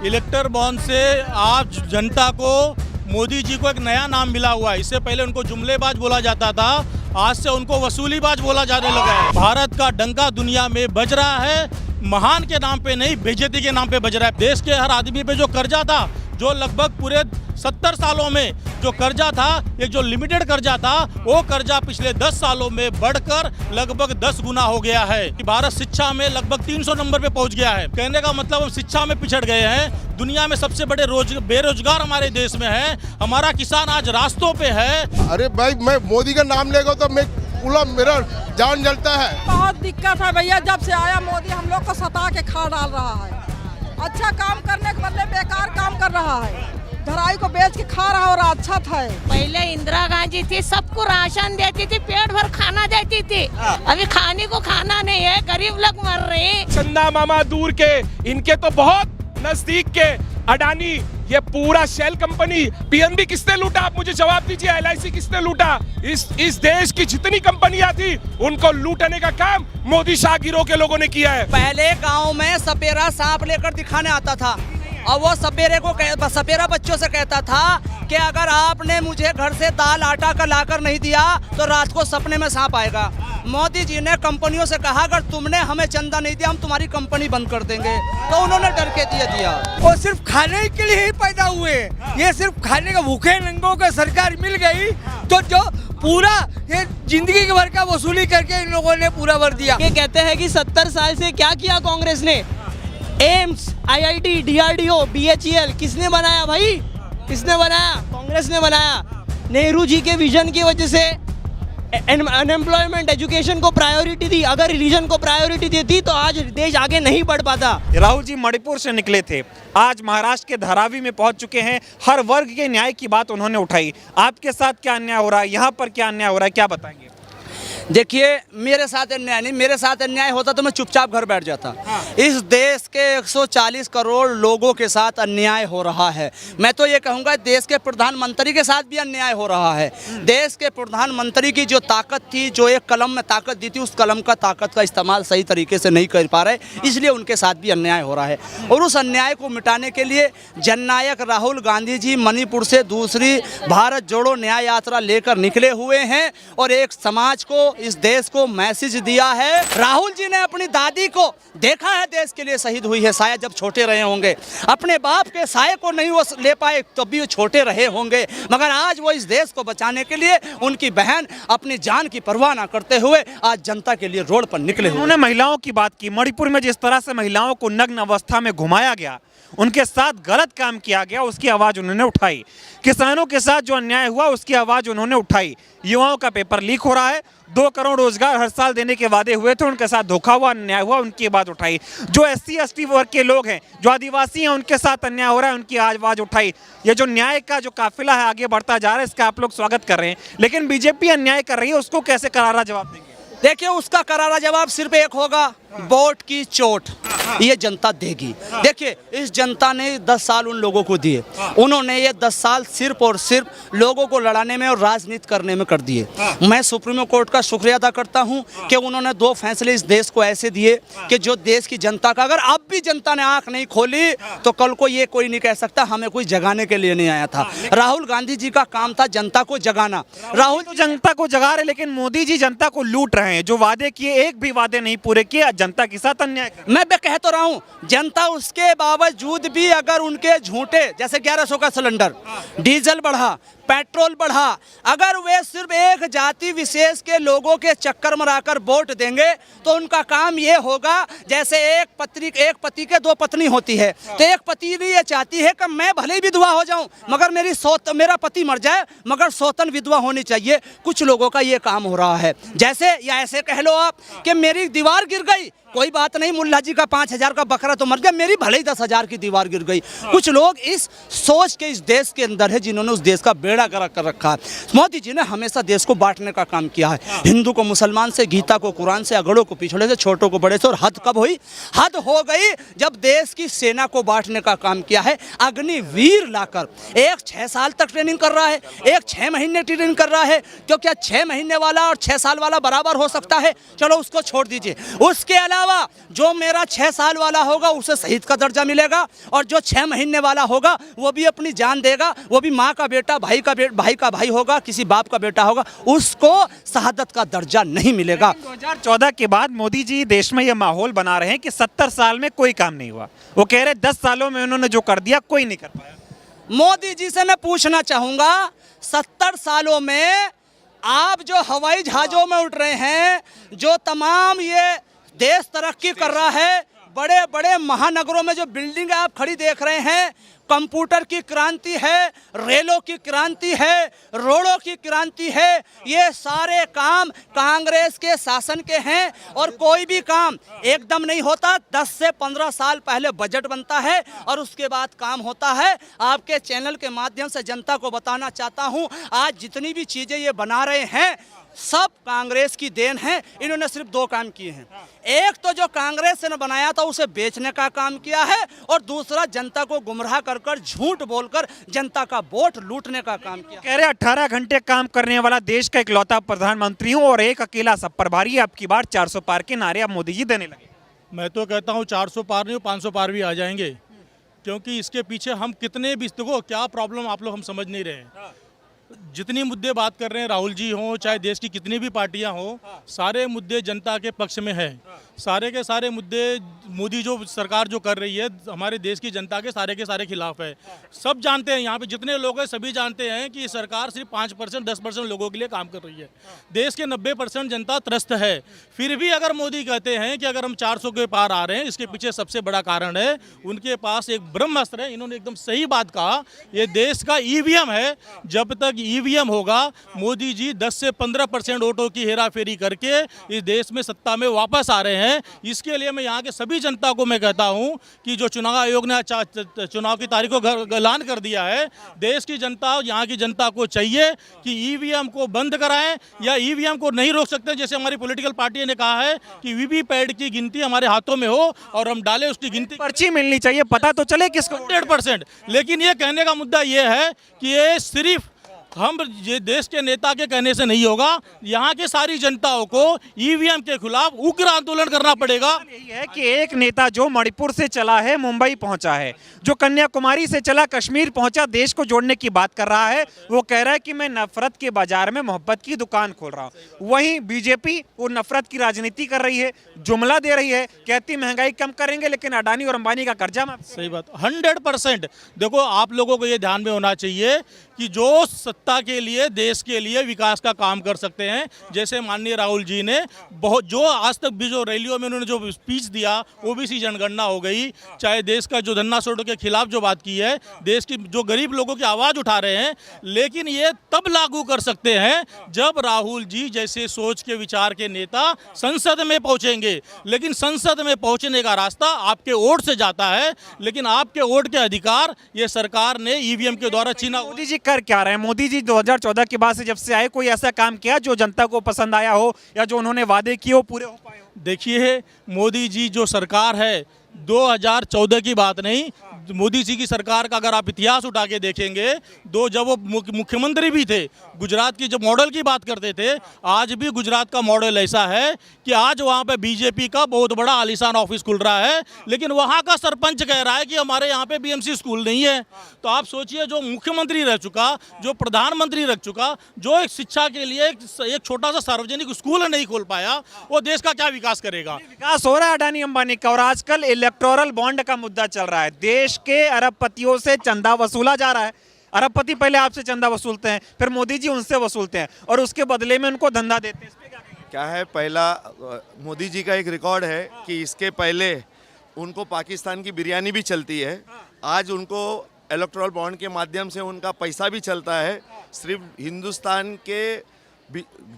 इलेक्टर bond से आज जनता को मोदी जी को एक नया नाम मिला हुआ है। इससे पहले उनको जुमलेबाज बोला जाता था, आज से उनको वसूलीबाज बोला जाने लगा है। भारत का डंका दुनिया में बज रहा है, महान के नाम पे नहीं, बेइज्जती के नाम पे बज रहा है। देश के हर आदमी पे जो कर्जा था, जो लगभग पूरे 70 सालों में जो कर्जा था, एक जो लिमिटेड कर्जा था, वो कर्जा पिछले 10 सालों में बढ़कर लगभग 10 गुना हो गया है। भारत शिक्षा में लगभग 300 नंबर पे पहुंच गया है। कहने का मतलब हम शिक्षा में पिछड़ गए हैं। दुनिया में सबसे बड़े बेरोजगार हमारे देश में है। हमारा किसान आज रास्तों पे है। अरे भाई, मैं मोदी का नाम लेगा तो मैं पूरा मेरा जान जलता है। बहुत दिक्कत है भैया, जब से आया मोदी हम लोग को सता के खा डाल रहा है। अच्छा काम करने के बदले बेकार काम कर रहा है। धराई को बेच के खा रहा और अच्छा था। पहले इंदिरा गांधी थी, सबको राशन देती थी, पेट भर खाना देती थी। अभी खाने को खाना नहीं है, गरीब लोग मर रहे हैं। चंदा मामा दूर के, इनके तो बहुत नजदीक के अडानी, ये पूरा शेल कंपनी, पीएनबी किसने लूटा? आप मुझे जवाब दीजिए। एलआईसी किसने लूटा? इस देश की जितनी कंपनियां थी उनको लूटने का काम मोदी शाह गिरोह के लोगों ने किया है। पहले गांव में सपेरा सांप लेकर दिखाने आता था और वो सपेरा बच्चों से कहता था कि अगर आपने मुझे घर से दाल आटा का लाकर नहीं दिया तो रात को सपने में सांप आएगा। मोदी जी ने कंपनियों से कहा अगर तुमने हमें चंदा नहीं दिया हम तुम्हारी कंपनी बंद कर देंगे, तो उन्होंने डर के दिया। वो सिर्फ खाने के लिए ही पैदा हुए, ये सिर्फ खाने का भूखे नंगों को सरकार मिल गई तो जो पूरा ये जिंदगी भर का वसूली करके इन लोगों ने पूरा भर दिया। ये कहते हैं कि 70 साल से क्या किया कांग्रेस ने? एम्स, आईआईटी, डीआरडीओ, बीएचईएल किसने बनाया भाई? किसने बनाया? कांग्रेस ने बनाया। नेहरू जी के विजन की वजह से अनएम्प्लॉयमेंट, एजुकेशन को प्रायोरिटी दी। अगर रिलीजन को प्रायोरिटी देती तो आज देश आगे नहीं बढ़ पाता। राहुल जी मणिपुर से निकले थे, आज महाराष्ट्र के धारावी में पहुंच चुके हैं। हर वर्ग के न्याय की बात उन्होंने उठाई। आपके साथ क्या अन्याय हो रहा है, यहाँ पर क्या अन्याय हो रहा है, क्या बताएंगे? देखिए, मेरे साथ अन्याय नहीं, मेरे साथ अन्याय होता तो मैं चुपचाप घर बैठ जाता। इस देश के 140 करोड़ लोगों के साथ अन्याय हो रहा है। मैं तो ये कहूँगा देश के प्रधानमंत्री के साथ भी अन्याय हो रहा है। देश के प्रधानमंत्री की जो ताकत थी, जो एक कलम में ताकत दी थी, उस कलम का ताकत का इस्तेमाल सही तरीके से नहीं कर पा रहे, इसलिए उनके साथ भी अन्याय हो रहा है। और उस अन्याय को मिटाने के लिए जननायक राहुल गांधी जी मणिपुर से दूसरी भारत जोड़ो न्याय यात्रा लेकर निकले हुए हैं और एक समाज को, इस देश को मैसेज दिया है। राहुल जी ने अपनी दादी को देखा है, देश के लिए शहीद हुई है, शायद जब छोटे रहे होंगे। अपने बाप के साये को नहीं वो ले पाए तब भी वो छोटे रहे होंगे, मगर आज वो इस देश को बचाने के लिए उनकी बहन अपनी जान की परवाह न करते हुए आज जनता के लिए रोड पर निकले हुए। उन्होंने महिलाओं की बात की। मणिपुर में जिस तरह से महिलाओं को नग्न अवस्था में घुमाया गया, उनके साथ गलत काम किया गया, उसकी आवाज़ उन्होंने उठाई। किसानों के साथ जो अन्याय हुआ उसकी आवाज़ उन्होंने उठाई। युवाओं का पेपर लीक हो रहा है, 2 करोड़ रोजगार हर साल देने के वादे हुए थे, उनके साथ धोखा हुआ, अन्याय हुआ, उनकी बात उठाई। जो SC ST वर्ग के लोग हैं, जो आदिवासी हैं, उनके साथ अन्याय हो रहा है, उनकी आवाज़ उठाई। ये जो न्याय का जो काफिला है आगे बढ़ता जा रहा है, इसका आप लोग स्वागत कर रहे हैं, लेकिन बीजेपी अन्याय कर रही है, उसको कैसे करारा जवाब देंगे? देखिए, उसका करारा जवाब सिर्फ एक होगा, वोट की चोट ये जनता देगी। देखिए, इस जनता ने 10 साल उन लोगों को दिए, उन्होंने ये 10 साल सिर्फ और सिर्फ लोगों को लड़ाने में और राजनीति करने में कर दिए। मैं सुप्रीम कोर्ट का शुक्रिया अदा करता हूं कि उन्होंने 2 फैसले इस देश को ऐसे दिए कि जो देश की जनता का, अगर अब भी जनता ने आंख नहीं खोली तो कल को ये कोई नहीं कह सकता हमें कोई जगाने के लिए नहीं आया था। राहुल गांधी जी का काम था जनता को जगाना। राहुल तो जनता को जगा रहे, लेकिन मोदी जी जनता को लूट रहे हैं। जो वादे किए, एक भी वादे नहीं पूरे किए, जनता के साथ अन्याय कर। मैं कह तो रहा हूं, जनता उसके बावजूद भी अगर उनके झूठे, जैसे 1100 का सिलेंडर, डीजल बढ़ा, पेट्रोल बढ़ा, अगर वे सिर्फ एक जाति विशेष के लोगों के चक्कर में आकर वोट देंगे तो उनका काम ये होगा, जैसे एक पति के 2 पत्नी होती है, तो एक पति ये चाहती है कि मैं भले ही विधवा हो जाऊं मगर मेरा पति मर जाए मगर सौतन विधवा होनी चाहिए। कुछ लोगों का ये काम हो रहा है। जैसे या ऐसे कह लो आप कि मेरी दीवार गिर गई, कोई बात नहीं, मुल्ला जी का 5000 का बकरा तो मर गया, मेरी भले ही 10,000 की दीवार गिर गई। कुछ लोग इस सोच के इस देश के अंदर है जिन्होंने उस देश का बेड़ा गर्क कर रखा है। मोदी जी ने हमेशा देश को बांटने का काम किया है, हिंदू को मुसलमान से, गीता को कुरान से, अगड़ों को पिछड़े से, छोटों को बड़े से। और हद कब हुई? हद हो गई जब देश की सेना को बांटने का काम किया है। अग्निवीर लाकर एक 6 साल तक ट्रेनिंग कर रहा है, एक 6 महीने ट्रेनिंग कर रहा है, तो क्या 6 महीने वाला और 6 साल वाला बराबर हो सकता है? चलो उसको छोड़ दीजिए। उसके अलावा अलावा जो मेरा 6 साल वाला होगा उसे शहीद का दर्जा मिलेगा, और जो 6 महीने वाला होगा वो भी अपनी जान देगा, वो भी माँ का बेटा, भाई का भाई होगा, किसी बाप का बेटा होगा, उसको शहादत का दर्जा नहीं मिलेगा। 2014 के बाद मोदी जी देश में ये माहौल बना रहे हैं कि 70 साल में कोई काम नहीं हुआ। वो कह रहे 10 सालों में उन्होंने जो कर दिया कोई नहीं कर पाया। मोदी जी से मैं पूछना चाहूंगा, 70 सालों में आप जो हवाई जहाजों में उड़ रहे हैं, जो तमाम ये देश तरक्की कर रहा है, बड़े बड़े महानगरों में जो बिल्डिंग आप खड़ी देख रहे हैं, कंप्यूटर की क्रांति है, रेलों की क्रांति है, रोडों की क्रांति है, ये सारे काम कांग्रेस के शासन के हैं। और कोई भी काम एकदम नहीं होता, 10 से 15 साल पहले बजट बनता है और उसके बाद काम होता है। आपके चैनल के माध्यम से जनता को बताना चाहता हूं, आज जितनी भी चीजें ये बना रहे हैं सब कांग्रेस की देन है। इन्होंने सिर्फ 2 काम किए हैं, एक तो जो कांग्रेस ने बनाया था उसे बेचने का काम किया है, और दूसरा जनता को गुमराह कर झूठ बोलकर जनता का वोट लूटने का काम किया। कह रहे 18 घंटे काम करने वाला देश का इकलौता प्रधानमंत्री हूं और एक अकेला सब प्रभारी। अब की बार 400 पार के नारे अब मोदी जी देने लगे। मैं तो कहता हूँ 400 पार नहीं, 500 पार भी आ जाएंगे, क्योंकि इसके पीछे हम कितने भी, देखो क्या प्रॉब्लम आप लोग हम समझ नहीं रहे हैं। जितनी मुद्दे बात कर रहे हैं राहुल जी हों चाहे देश की कितनी भी पार्टियां हों, सारे मुद्दे जनता के पक्ष में है। सारे के सारे मुद्दे मोदी जो सरकार जो कर रही है हमारे देश की जनता के सारे खिलाफ है। सब जानते हैं, यहाँ पे जितने लोग हैं सभी जानते हैं कि ये सरकार सिर्फ 5% 10% लोगों के लिए काम कर रही है। देश के 90% जनता त्रस्त है। फिर भी अगर मोदी कहते हैं कि अगर हम 400 के पार आ रहे हैं, इसके पीछे सबसे बड़ा कारण है उनके पास एक ब्रह्मास्त्र है। इन्होंने एकदम सही बात कहा, ये देश का ईवीएम है। जब तक ईवीएम होगा, मोदी जी 10 से 15% वोटों की हेराफेरी करके इस देश में सत्ता में वापस आ रहे हैं। इसके लिए मैं यहाँ के सभी जनता को मैं कहता हूँ कि जो चुनाव आयोग ने चुनाव की तारीख को ऐलान कर दिया है, देश की जनता, यहाँ की जनता को चाहिए कि ईवीएम को बंद कराएं, या ईवीएम को नहीं रोक सकते। जैसे हमारी पॉलिटिकल पार्टी ने कहा है कि वीवीपैट की गिनती हमारे हाथों में हो और हम डालें उसकी गिनती, पर्ची मिलनी चाहिए, पता तो चले किसको। 100%। लेकिन ये कहने का मुद्दा ये है कि ये सिर्फ हम ये देश के नेता के कहने से नहीं होगा, यहाँ के सारी जनताओं को ईवीएम के खिलाफ उग्र आंदोलन करना पड़ेगा। यही है कि एक नेता जो मणिपुर से चला है मुंबई पहुंचा है, जो कन्याकुमारी से चला कश्मीर पहुंचा, देश को जोड़ने की बात कर रहा है, वो कह रहा है कि मैं नफरत के बाजार में मोहब्बत की दुकान खोल रहा हूं। वहीं बीजेपी वो नफरत की राजनीति कर रही है, जुमला दे रही है, कहती महंगाई कम करेंगे लेकिन अडानी और अंबानी का कर्जा माफ। सही बात, 100%। देखो आप लोगों को ये ध्यान में होना चाहिए कि जो सत्ता के लिए, देश के लिए विकास का काम कर सकते हैं, जैसे माननीय राहुल जी ने बहुत, जो आज तक भी जो रैलियों में उन्होंने जो स्पीच दिया, ओबीसी जनगणना हो गई, चाहे देश का जो धन्ना सोडो के खिलाफ जो बात की है, देश की जो गरीब लोगों की आवाज़ उठा रहे हैं। लेकिन ये तब लागू कर सकते हैं जब राहुल जी जैसे सोच के विचार के नेता संसद में पहुंचेंगे। लेकिन संसद में पहुंचने का रास्ता आपके वोट से जाता है, लेकिन आपके वोट के अधिकार ये सरकार ने ईवीएम के द्वारा छीना। मोदी जी कर क्या रहे हैं? मोदी जी 2014 के बाद से जब से आए, कोई ऐसा काम किया जो जनता को पसंद आया हो, या जो उन्होंने वादे किए हो पूरे हो पाए हो? देखिए, मोदी जी जो सरकार है 2014 की बात नहीं, मोदी जी की सरकार का अगर आप इतिहास उठा के देखेंगे, जब वो मुख्यमंत्री भी थे, गुजरात की जब मॉडल की बात करते थे, आज भी गुजरात का मॉडल ऐसा है कि आज वहाँ पे बीजेपी का बहुत बड़ा आलीशान ऑफिस खुल रहा है, लेकिन वहाँ का सरपंच कह रहा है कि हमारे यहाँ पे बीएमसी स्कूल नहीं है। तो आप सोचिए, जो मुख्यमंत्री रह चुका, जो प्रधानमंत्री रह चुका, जो एक शिक्षा के लिए एक छोटा सा सार्वजनिक स्कूल नहीं खोल पाया, वो देश का क्या विकास करेगा? विकास हो रहा है अडानी अंबानी का। और आजकल इलेक्टोरल बॉन्ड का मुद्दा चल रहा है, देश के अरबपतियों से चंदा वसूला जा रहा है। अरबपति पहले आपसे चंदा वसूलते हैं, फिर मोदी जी उनसे वसूलते हैं और उसके बदले में उनको धंधा देते हैं। इस पे क्या कहेंगे? क्या है, पहला मोदी जी का एक रिकॉर्ड है कि इसके पहले उनको पाकिस्तान की बिरयानी भी चलती है, आज उनको इलेक्टोरल बॉन्ड के माध्यम से उनका पैसा भी चलता है। सिर्फ हिंदुस्तान के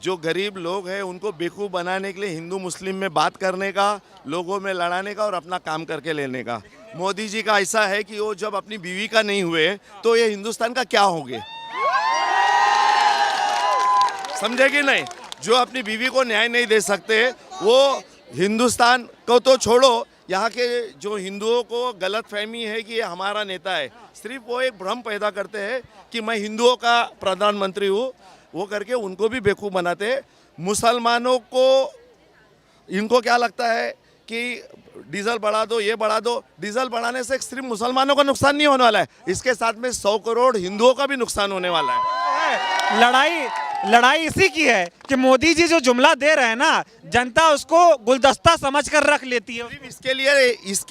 जो गरीब लोग हैं उनको बेवकूफ़ बनाने के लिए हिंदू मुस्लिम में बात करने का, लोगों में लड़ाने का और अपना काम करके लेने का। मोदी जी का ऐसा है कि वो जब अपनी बीवी का नहीं हुए तो ये हिंदुस्तान का क्या होंगे, समझे कि नहीं? जो अपनी बीवी को न्याय नहीं दे सकते, वो हिंदुस्तान को तो छोड़ो, यहाँ के जो हिंदुओं को गलत फहमी है कि ये हमारा नेता है, सिर्फ वो एक भ्रम पैदा करते हैं कि मैं हिंदुओं का प्रधानमंत्री हूँ, वो करके उनको भी बेवकूफ़ बनाते हैं। मुसलमानों को, इनको क्या लगता है कि डीजल बढ़ा दो, ये बढ़ा दो। डीजल बढ़ाने से सिर्फ मुसलमानों का नुकसान नहीं होने वाला है, इसके साथ में 100 करोड़ हिंदुओं का भी नुकसान होने वाला है। लड़ाई इसी की है कि मोदी जी जो जुमला दे रहे हैं ना, जनता उसको गुलदस्ता समझकर रख लेती है। इसके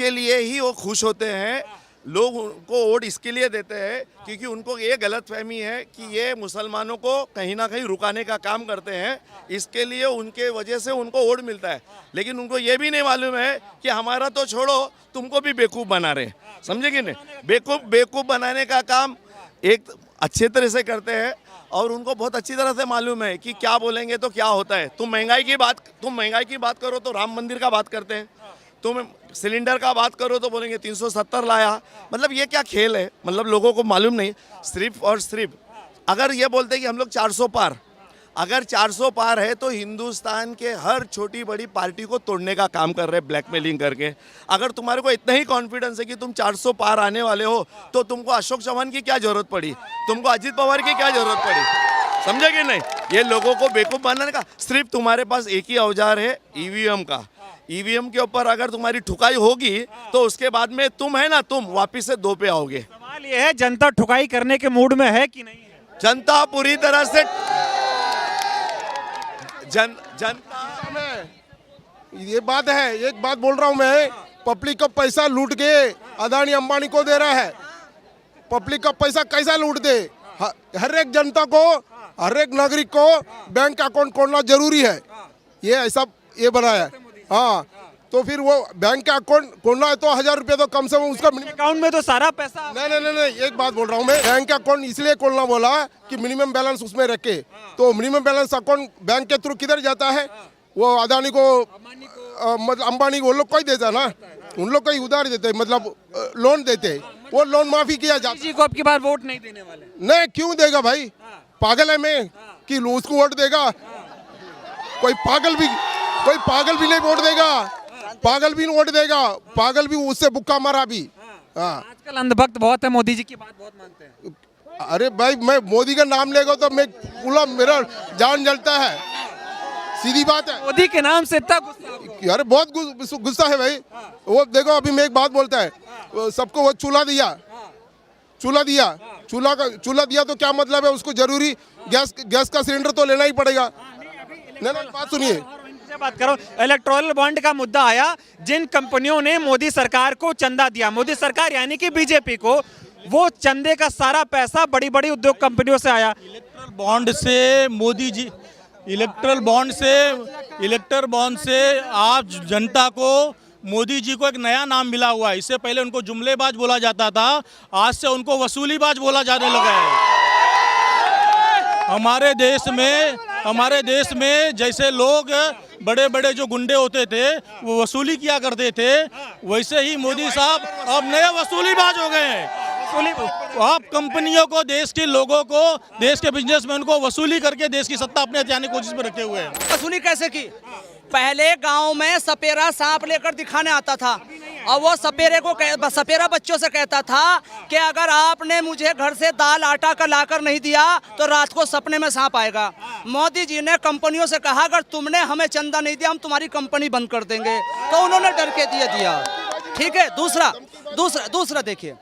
लिए ही वो खुश होते हैं, लोग उनको वोट इसके लिए देते हैं क्योंकि उनको ये गलतफहमी है कि ये मुसलमानों को कहीं ना कहीं रुकाने का काम करते हैं, इसके लिए उनके वजह से उनको वोट मिलता है। लेकिन उनको ये भी नहीं मालूम है कि हमारा तो छोड़ो, तुमको भी बेवकूफ़ बना रहे हैं, समझे कि नहीं। बेवकूफ़ बनाने का काम एक अच्छे तरह से करते हैं और उनको बहुत अच्छी तरह से मालूम है कि क्या बोलेंगे तो क्या होता है। तुम महंगाई की बात करो तो राम मंदिर का बात करते हैं, तुम सिलेंडर का बात करो तो बोलेंगे 370 लाया। मतलब ये क्या खेल है, मतलब लोगों को मालूम नहीं। सिर्फ और सिर्फ अगर ये बोलते कि हम लोग 400 पार, अगर 400 पार है तो हिंदुस्तान के हर छोटी बड़ी पार्टी को तोड़ने का काम कर रहे हैं ब्लैकमेलिंग करके। अगर तुम्हारे को इतना ही कॉन्फिडेंस है कि तुम 400 पार आने वाले हो तो तुमको अशोक चौहान की क्या जरूरत पड़ी, तुमको अजित पवार की क्या जरूरत पड़ी, समझे कि नहीं। ये लोगों को बेवकूफ़ बनाने का सिर्फ तुम्हारे पास एक ही औजार है, ईवीएम का। ईवीएम के ऊपर अगर तुम्हारी ठुकाई होगी तो उसके बाद में तुम है ना, तुम वापिस से 2 पे आओगे। सवाल ये है, जनता ठुकाई करने के मूड में है कि नहीं है? जनता पूरी तरह से जनता में ये बात है, एक बात बोल रहा हूँ मैं, पब्लिक का पैसा लूट के अदानी अंबानी को दे रहा है। पब्लिक का पैसा कैसा लूट दे? हर एक जनता को, हर एक नागरिक को बैंक अकाउंट खोलना जरूरी है, ये ऐसा ये बनाया है। हाँ, तो फिर वो बैंक का अकाउंट खोलना है तो 1000 रुपये तो कम से कम उसका अकाउंट में तो सारा पैसा। नहीं, एक बात बोल रहा हूँ मैं, बैंक का अकाउंट इसलिए खोलना बोला कि मिनिमम बैलेंस उसमें रखे। तो मिनिमम बैलेंस अकाउंट बैंक के थ्रू किधर जाता है? वो अदानी को, मतलब अंबानी को, वो लोग कोई देता ना, उन लोग कोई उधार देते, मतलब लोन देते, वो लोन माफी किया जाता। जी को अब की बार वोट नहीं देने वाले? नहीं, क्यों देगा भाई? पागल है मैं कि उसको वोट देगा? कोई पागल भी नहीं वोट देगा, पागल भी नहीं वोट देगा, पागल भी उससे बुक्का मारा भी। हाँ, आजकल अंधभक्त बहुत है, मोदी जी की बात बहुत मानते हैं। अरे भाई, मैं मोदी का नाम लेगा तो मैं पूरा मेरा जान जलता है, सीधी बात है। मोदी के नाम से इतना गुस्सा? अरे बहुत गुस्सा है भाई। वो देखो, अभी मैं एक बात बोलता है, सबको वो चूल्हा दिया तो क्या मतलब है? उसको जरूरी गैस का सिलेंडर तो लेना ही पड़ेगा। नहीं, बात सुनिए, बात करो। इलेक्टोरल बॉन्ड का मुद्दा आया, जिन कंपनियों ने मोदी सरकार को चंदा दिया, मोदी सरकार यानी कि बीजेपी को, वो चंदे का सारा पैसा बड़ी बड़ी उद्योग कंपनियों से आया। इलेक्ट्रल बॉन्ड से मोदी जी, इलेक्ट्रल बॉन्ड से आप जनता को, मोदी जी को एक नया नाम मिला हुआ है। इससे पहले उनको जुमलेबाज बोला जाता था, आज से उनको वसूलीबाज बोला जाने लगा है। हमारे देश में जैसे लोग बड़े बड़े जो गुंडे होते थे वो वसूली किया करते थे, वैसे ही मोदी साहब अब नए वसूलीबाज हो गए हैं। आप कंपनियों को, देश के लोगों को, देश के बिजनेसमैन को वसूली करके देश की सत्ता अपने हथियाने की कोशिश में रखे हुए हैं। वसूली कैसे की? पहले गांव में सपेरा सांप लेकर दिखाने आता था और वो सपेरा बच्चों से कहता था कि अगर आपने मुझे घर से दाल आटा का लाकर नहीं दिया तो रात को सपने में सांप आएगा। मोदी जी ने कंपनियों से कहा अगर तुमने हमें चंदा नहीं दिया हम तुम्हारी कंपनी बंद कर देंगे, तो उन्होंने डर के दिया। ठीक है। दूसरा देखिए,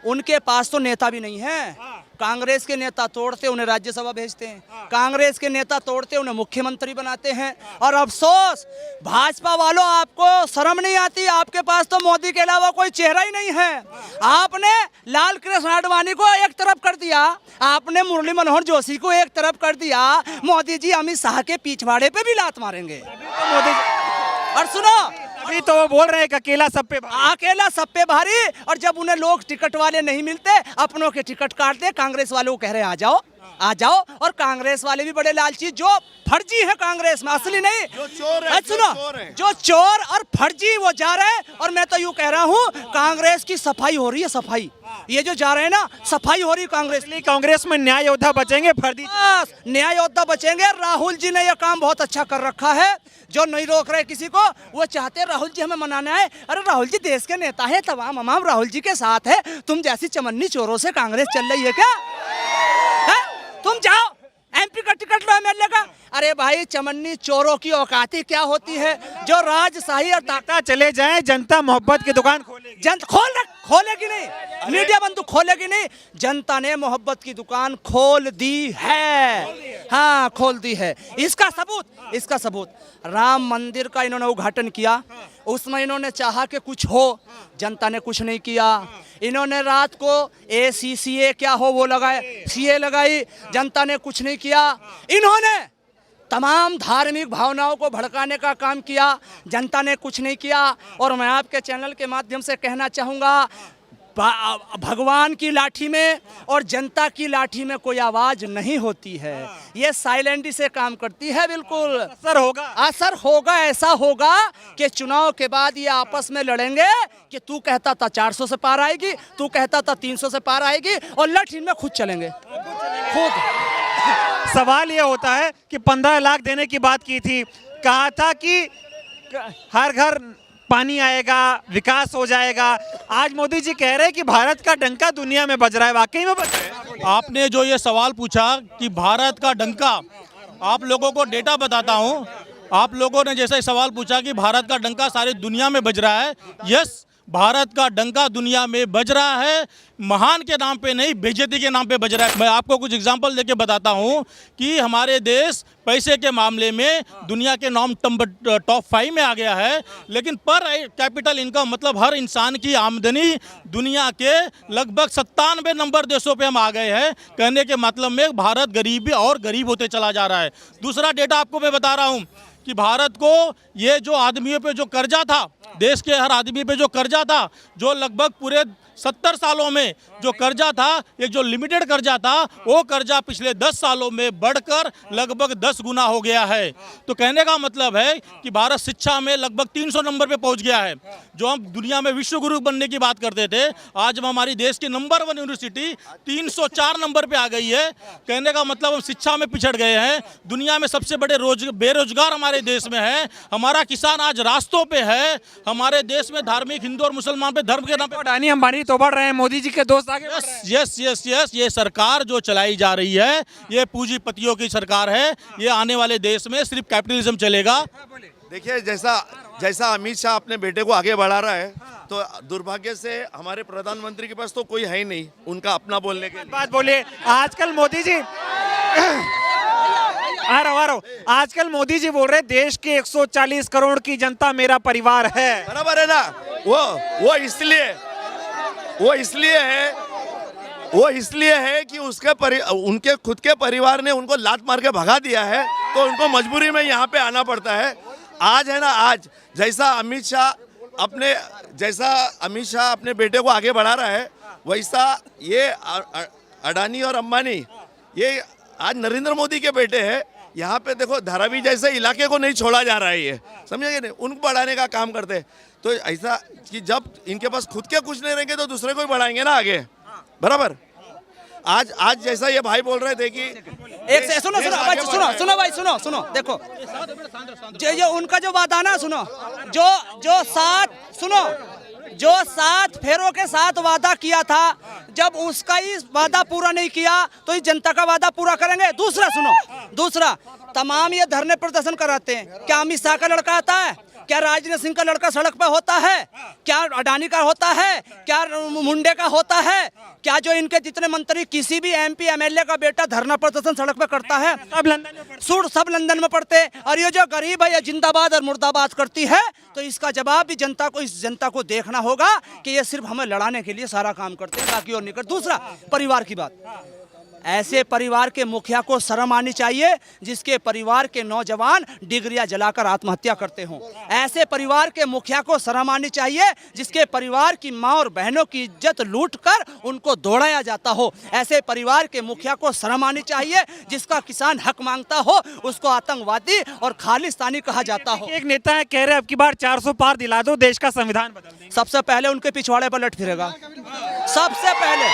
उनके पास तो नेता भी नहीं है। कांग्रेस के नेता तोड़ते उन्हें राज्यसभा भेजते हैं, कांग्रेस के नेता तोड़ते उन्हें मुख्यमंत्री बनाते हैं। और अफसोस, भाजपा वालों, आपको शर्म नहीं आती? आपके पास तो मोदी के अलावा कोई चेहरा ही नहीं है। आपने लाल कृष्ण आडवाणी को एक तरफ कर दिया, आपने मुरली मनोहर जोशी को एक तरफ कर दिया। मोदी जी अमित शाह के पिछवाड़े पे भी लात मारेंगे। और सुनो, अभी तो वो बोल रहे हैं कि अकेला सब पे भारी। और जब उन्हें लोग टिकट वाले नहीं मिलते, अपनों के टिकट काटते, कांग्रेस वालों को कह रहे हैं आ जाओ। और कांग्रेस वाले भी बड़े लालची, जो फर्जी है कांग्रेस में, असली नहीं। जो चोर और फर्जी वो जा रहे हैं। और मैं तो यूँ कह रहा हूँ, कांग्रेस की सफाई हो रही है, सफाई। ये जो जा रहे हैं ना, सफाई हो रही है कांग्रेस में न्याय योद्धा बचेंगे, फर्जी न्याय योद्धा बचेंगे। राहुल जी ने यह काम बहुत अच्छा कर रखा है, जो नहीं रोक रहे किसी को। वो चाहते हैं राहुल जी हमें मनाना है। अरे राहुल जी देश के नेता है, तमाम राहुल जी के साथ है। तुम जैसी चमन्नी चोरों से कांग्रेस चल रही है क्या? तुम जाओ, एमपी का टिकट लो एमएलए का। अरे भाई चमन्नी चोरों की औकाती क्या होती है जो राजशाही और नेता चले जाएं, जनता मोहब्बत की दुकान खोलेगी। खोलेगी नहीं, मीडिया बंधु खोलेगी नहीं, जनता ने मोहब्बत की दुकान खोल दी है। हाँ खोल दी है। इसका सबूत राम मंदिर का इन्होंने उद्घाटन किया, उसमें इन्होंने चाहा कि कुछ हो, जनता ने कुछ नहीं किया। इन्होंने रात को ACCA क्या हो वो लगाए, CA लगाई, जनता ने कुछ नहीं किया। इन्होंने तमाम धार्मिक भावनाओं को भड़काने का काम किया, जनता ने कुछ नहीं किया। और मैं आपके चैनल के माध्यम से कहना चाहूँगा, भगवान की लाठी में और जनता की लाठी में कोई आवाज नहीं होती है, ये साइलेंटली से काम करती है। बिल्कुल असर होगा, ऐसा होगा कि चुनाव के बाद ये आपस में लड़ेंगे कि तू कहता था 400 से पार आएगी, तू कहता था 300 से पार आएगी, और लठ इनमें खुद चलेंगे खुद। सवाल ये होता है कि 15 लाख देने की बात की थी, कहा था कि हर घर पानी आएगा, विकास हो जाएगा। आज मोदी जी कह रहे हैं कि भारत का डंका दुनिया में बज रहा है, वाकई में बज रहा है? आपने जो ये सवाल पूछा कि भारत का डंका, आप लोगों को डेटा बताता हूं। आप लोगों ने जैसा सवाल पूछा कि भारत का डंका सारी दुनिया में बज रहा है, यस, भारत का डंका दुनिया में बज रहा है, महान के नाम पे नहीं, बेइज्जती के नाम पे बज रहा है। मैं आपको कुछ एग्जांपल देके बताता हूं कि हमारे देश पैसे के मामले में दुनिया के नाम टॉप 5 में आ गया है, लेकिन पर कैपिटल इनकम मतलब हर इंसान की आमदनी दुनिया के लगभग 97 नंबर देशों पे हम आ गए हैं। कहने के मतलब में भारत गरीबी और गरीब होते चला जा रहा है। दूसरा डेटा आपको मैं बता रहा हूँ कि भारत को ये जो आदमियों पे जो कर्जा था, देश के हर आदमी पे जो कर्जा था, जो लगभग पूरे 70 सालों में जो कर्जा था, एक जो लिमिटेड कर्जा था, वो कर्जा पिछले 10 सालों में बढ़कर लगभग 10 गुना हो गया है। तो कहने का मतलब है कि भारत शिक्षा में लगभग 300 नंबर पे पहुंच गया है। जो हम दुनिया में विश्व गुरु बनने की बात करते थे, आज हम हमारी देश की नंबर 1 यूनिवर्सिटी 304 नंबर पे आ गई है। कहने का मतलब हम शिक्षा में पिछड़ गए हैं। दुनिया में सबसे बड़े बेरोजगार हमारे देश में है। हमारा किसान आज रास्तों पे है। हमारे देश में धार्मिक हिंदू और मुसलमान पे धर्म के नाम पे अडानी अंबानी तो बढ़ रहे हैं, मोदी जी के दोस्त आगे बढ़ रहे हैं। यस, ये सरकार जो चलाई जा रही है, ये पूंजीपतियों की सरकार है। ये आने वाले देश में सिर्फ कैपिटलिज्म चलेगा। देखिए जैसा अमित शाह अपने बेटे को आगे बढ़ा रहा है, तो दुर्भाग्य से हमारे प्रधानमंत्री के पास तो कोई है ही नहीं उनका अपना बोलने के लिए। बात बोलिए। आजकल मोदी जी आ रहा हूं। आजकल मोदी जी बोल रहे हैं देश के 140 करोड़ की जनता मेरा परिवार है। बराबर है ना? वो इसलिए है कि उनके खुद के परिवार ने उनको लात मार के भगा दिया है, तो उनको मजबूरी में यहाँ पे आना पड़ता है। आज है ना, आज जैसा अमित शाह अपने बेटे को आगे बढ़ा रहा है, वैसा ये अडानी और अंबानी ये आज नरेंद्र मोदी के बेटे हैं। यहाँ पे देखो धारावी जैसे इलाके को नहीं छोड़ा जा रहा है, ये समझे नहीं, उनको बढ़ाने का काम करते हैं। तो ऐसा कि जब इनके पास खुद के कुछ नहीं रहेंगे तो दूसरे को ही बढ़ाएंगे ना आगे, बराबर। आज जैसा ये भाई बोल रहे थे कि एक से सुनो भाई, सुनो देखो, जो उनका जो वादा ना, सुनो जो 7 फेरों के साथ वादा किया था, जब उसका ही वादा पूरा नहीं किया तो इस जनता का वादा पूरा करेंगे। दूसरा तमाम ये धरने प्रदर्शन कराते हैं, क्या अमित शाह का लड़का आता है? क्या राजनाथ सिंह का लड़का सड़क पे होता है? क्या अडानी का होता है? क्या मुंडे का होता है? क्या जो इनके जितने मंत्री, किसी भी MP MLA का बेटा धरना प्रदर्शन सड़क पे करता है? सब लंदन में पढ़ते हैं। और ये जो गरीब है, ये जिंदाबाद और मुर्दाबाद करती है। तो इसका जवाब भी इस जनता को देखना होगा कि ये सिर्फ हमें लड़ाने के लिए सारा काम करते हैं, बाकी और नहीं करते। दूसरा, परिवार की बात, ऐसे परिवार के मुखिया को शर्म आनी चाहिए जिसके परिवार के नौजवान डिग्रियां जलाकर आत्महत्या करते हों। ऐसे परिवार के मुखिया को शर्म आनी चाहिए जिसके परिवार की मां और बहनों की इज्जत लूटकर उनको दौड़ाया जाता हो। ऐसे परिवार के मुखिया को शर्म आनी चाहिए जिसका किसान हक मांगता हो उसको आतंकवादी और खालिस्तानी कहा जाता हो। एक नेता है कह रहे अब की बार 400 पार दिला दो, देश का संविधान बदल देंगे। सबसे पहले उनके पिछवाड़े पर लट फिरेगा, सबसे पहले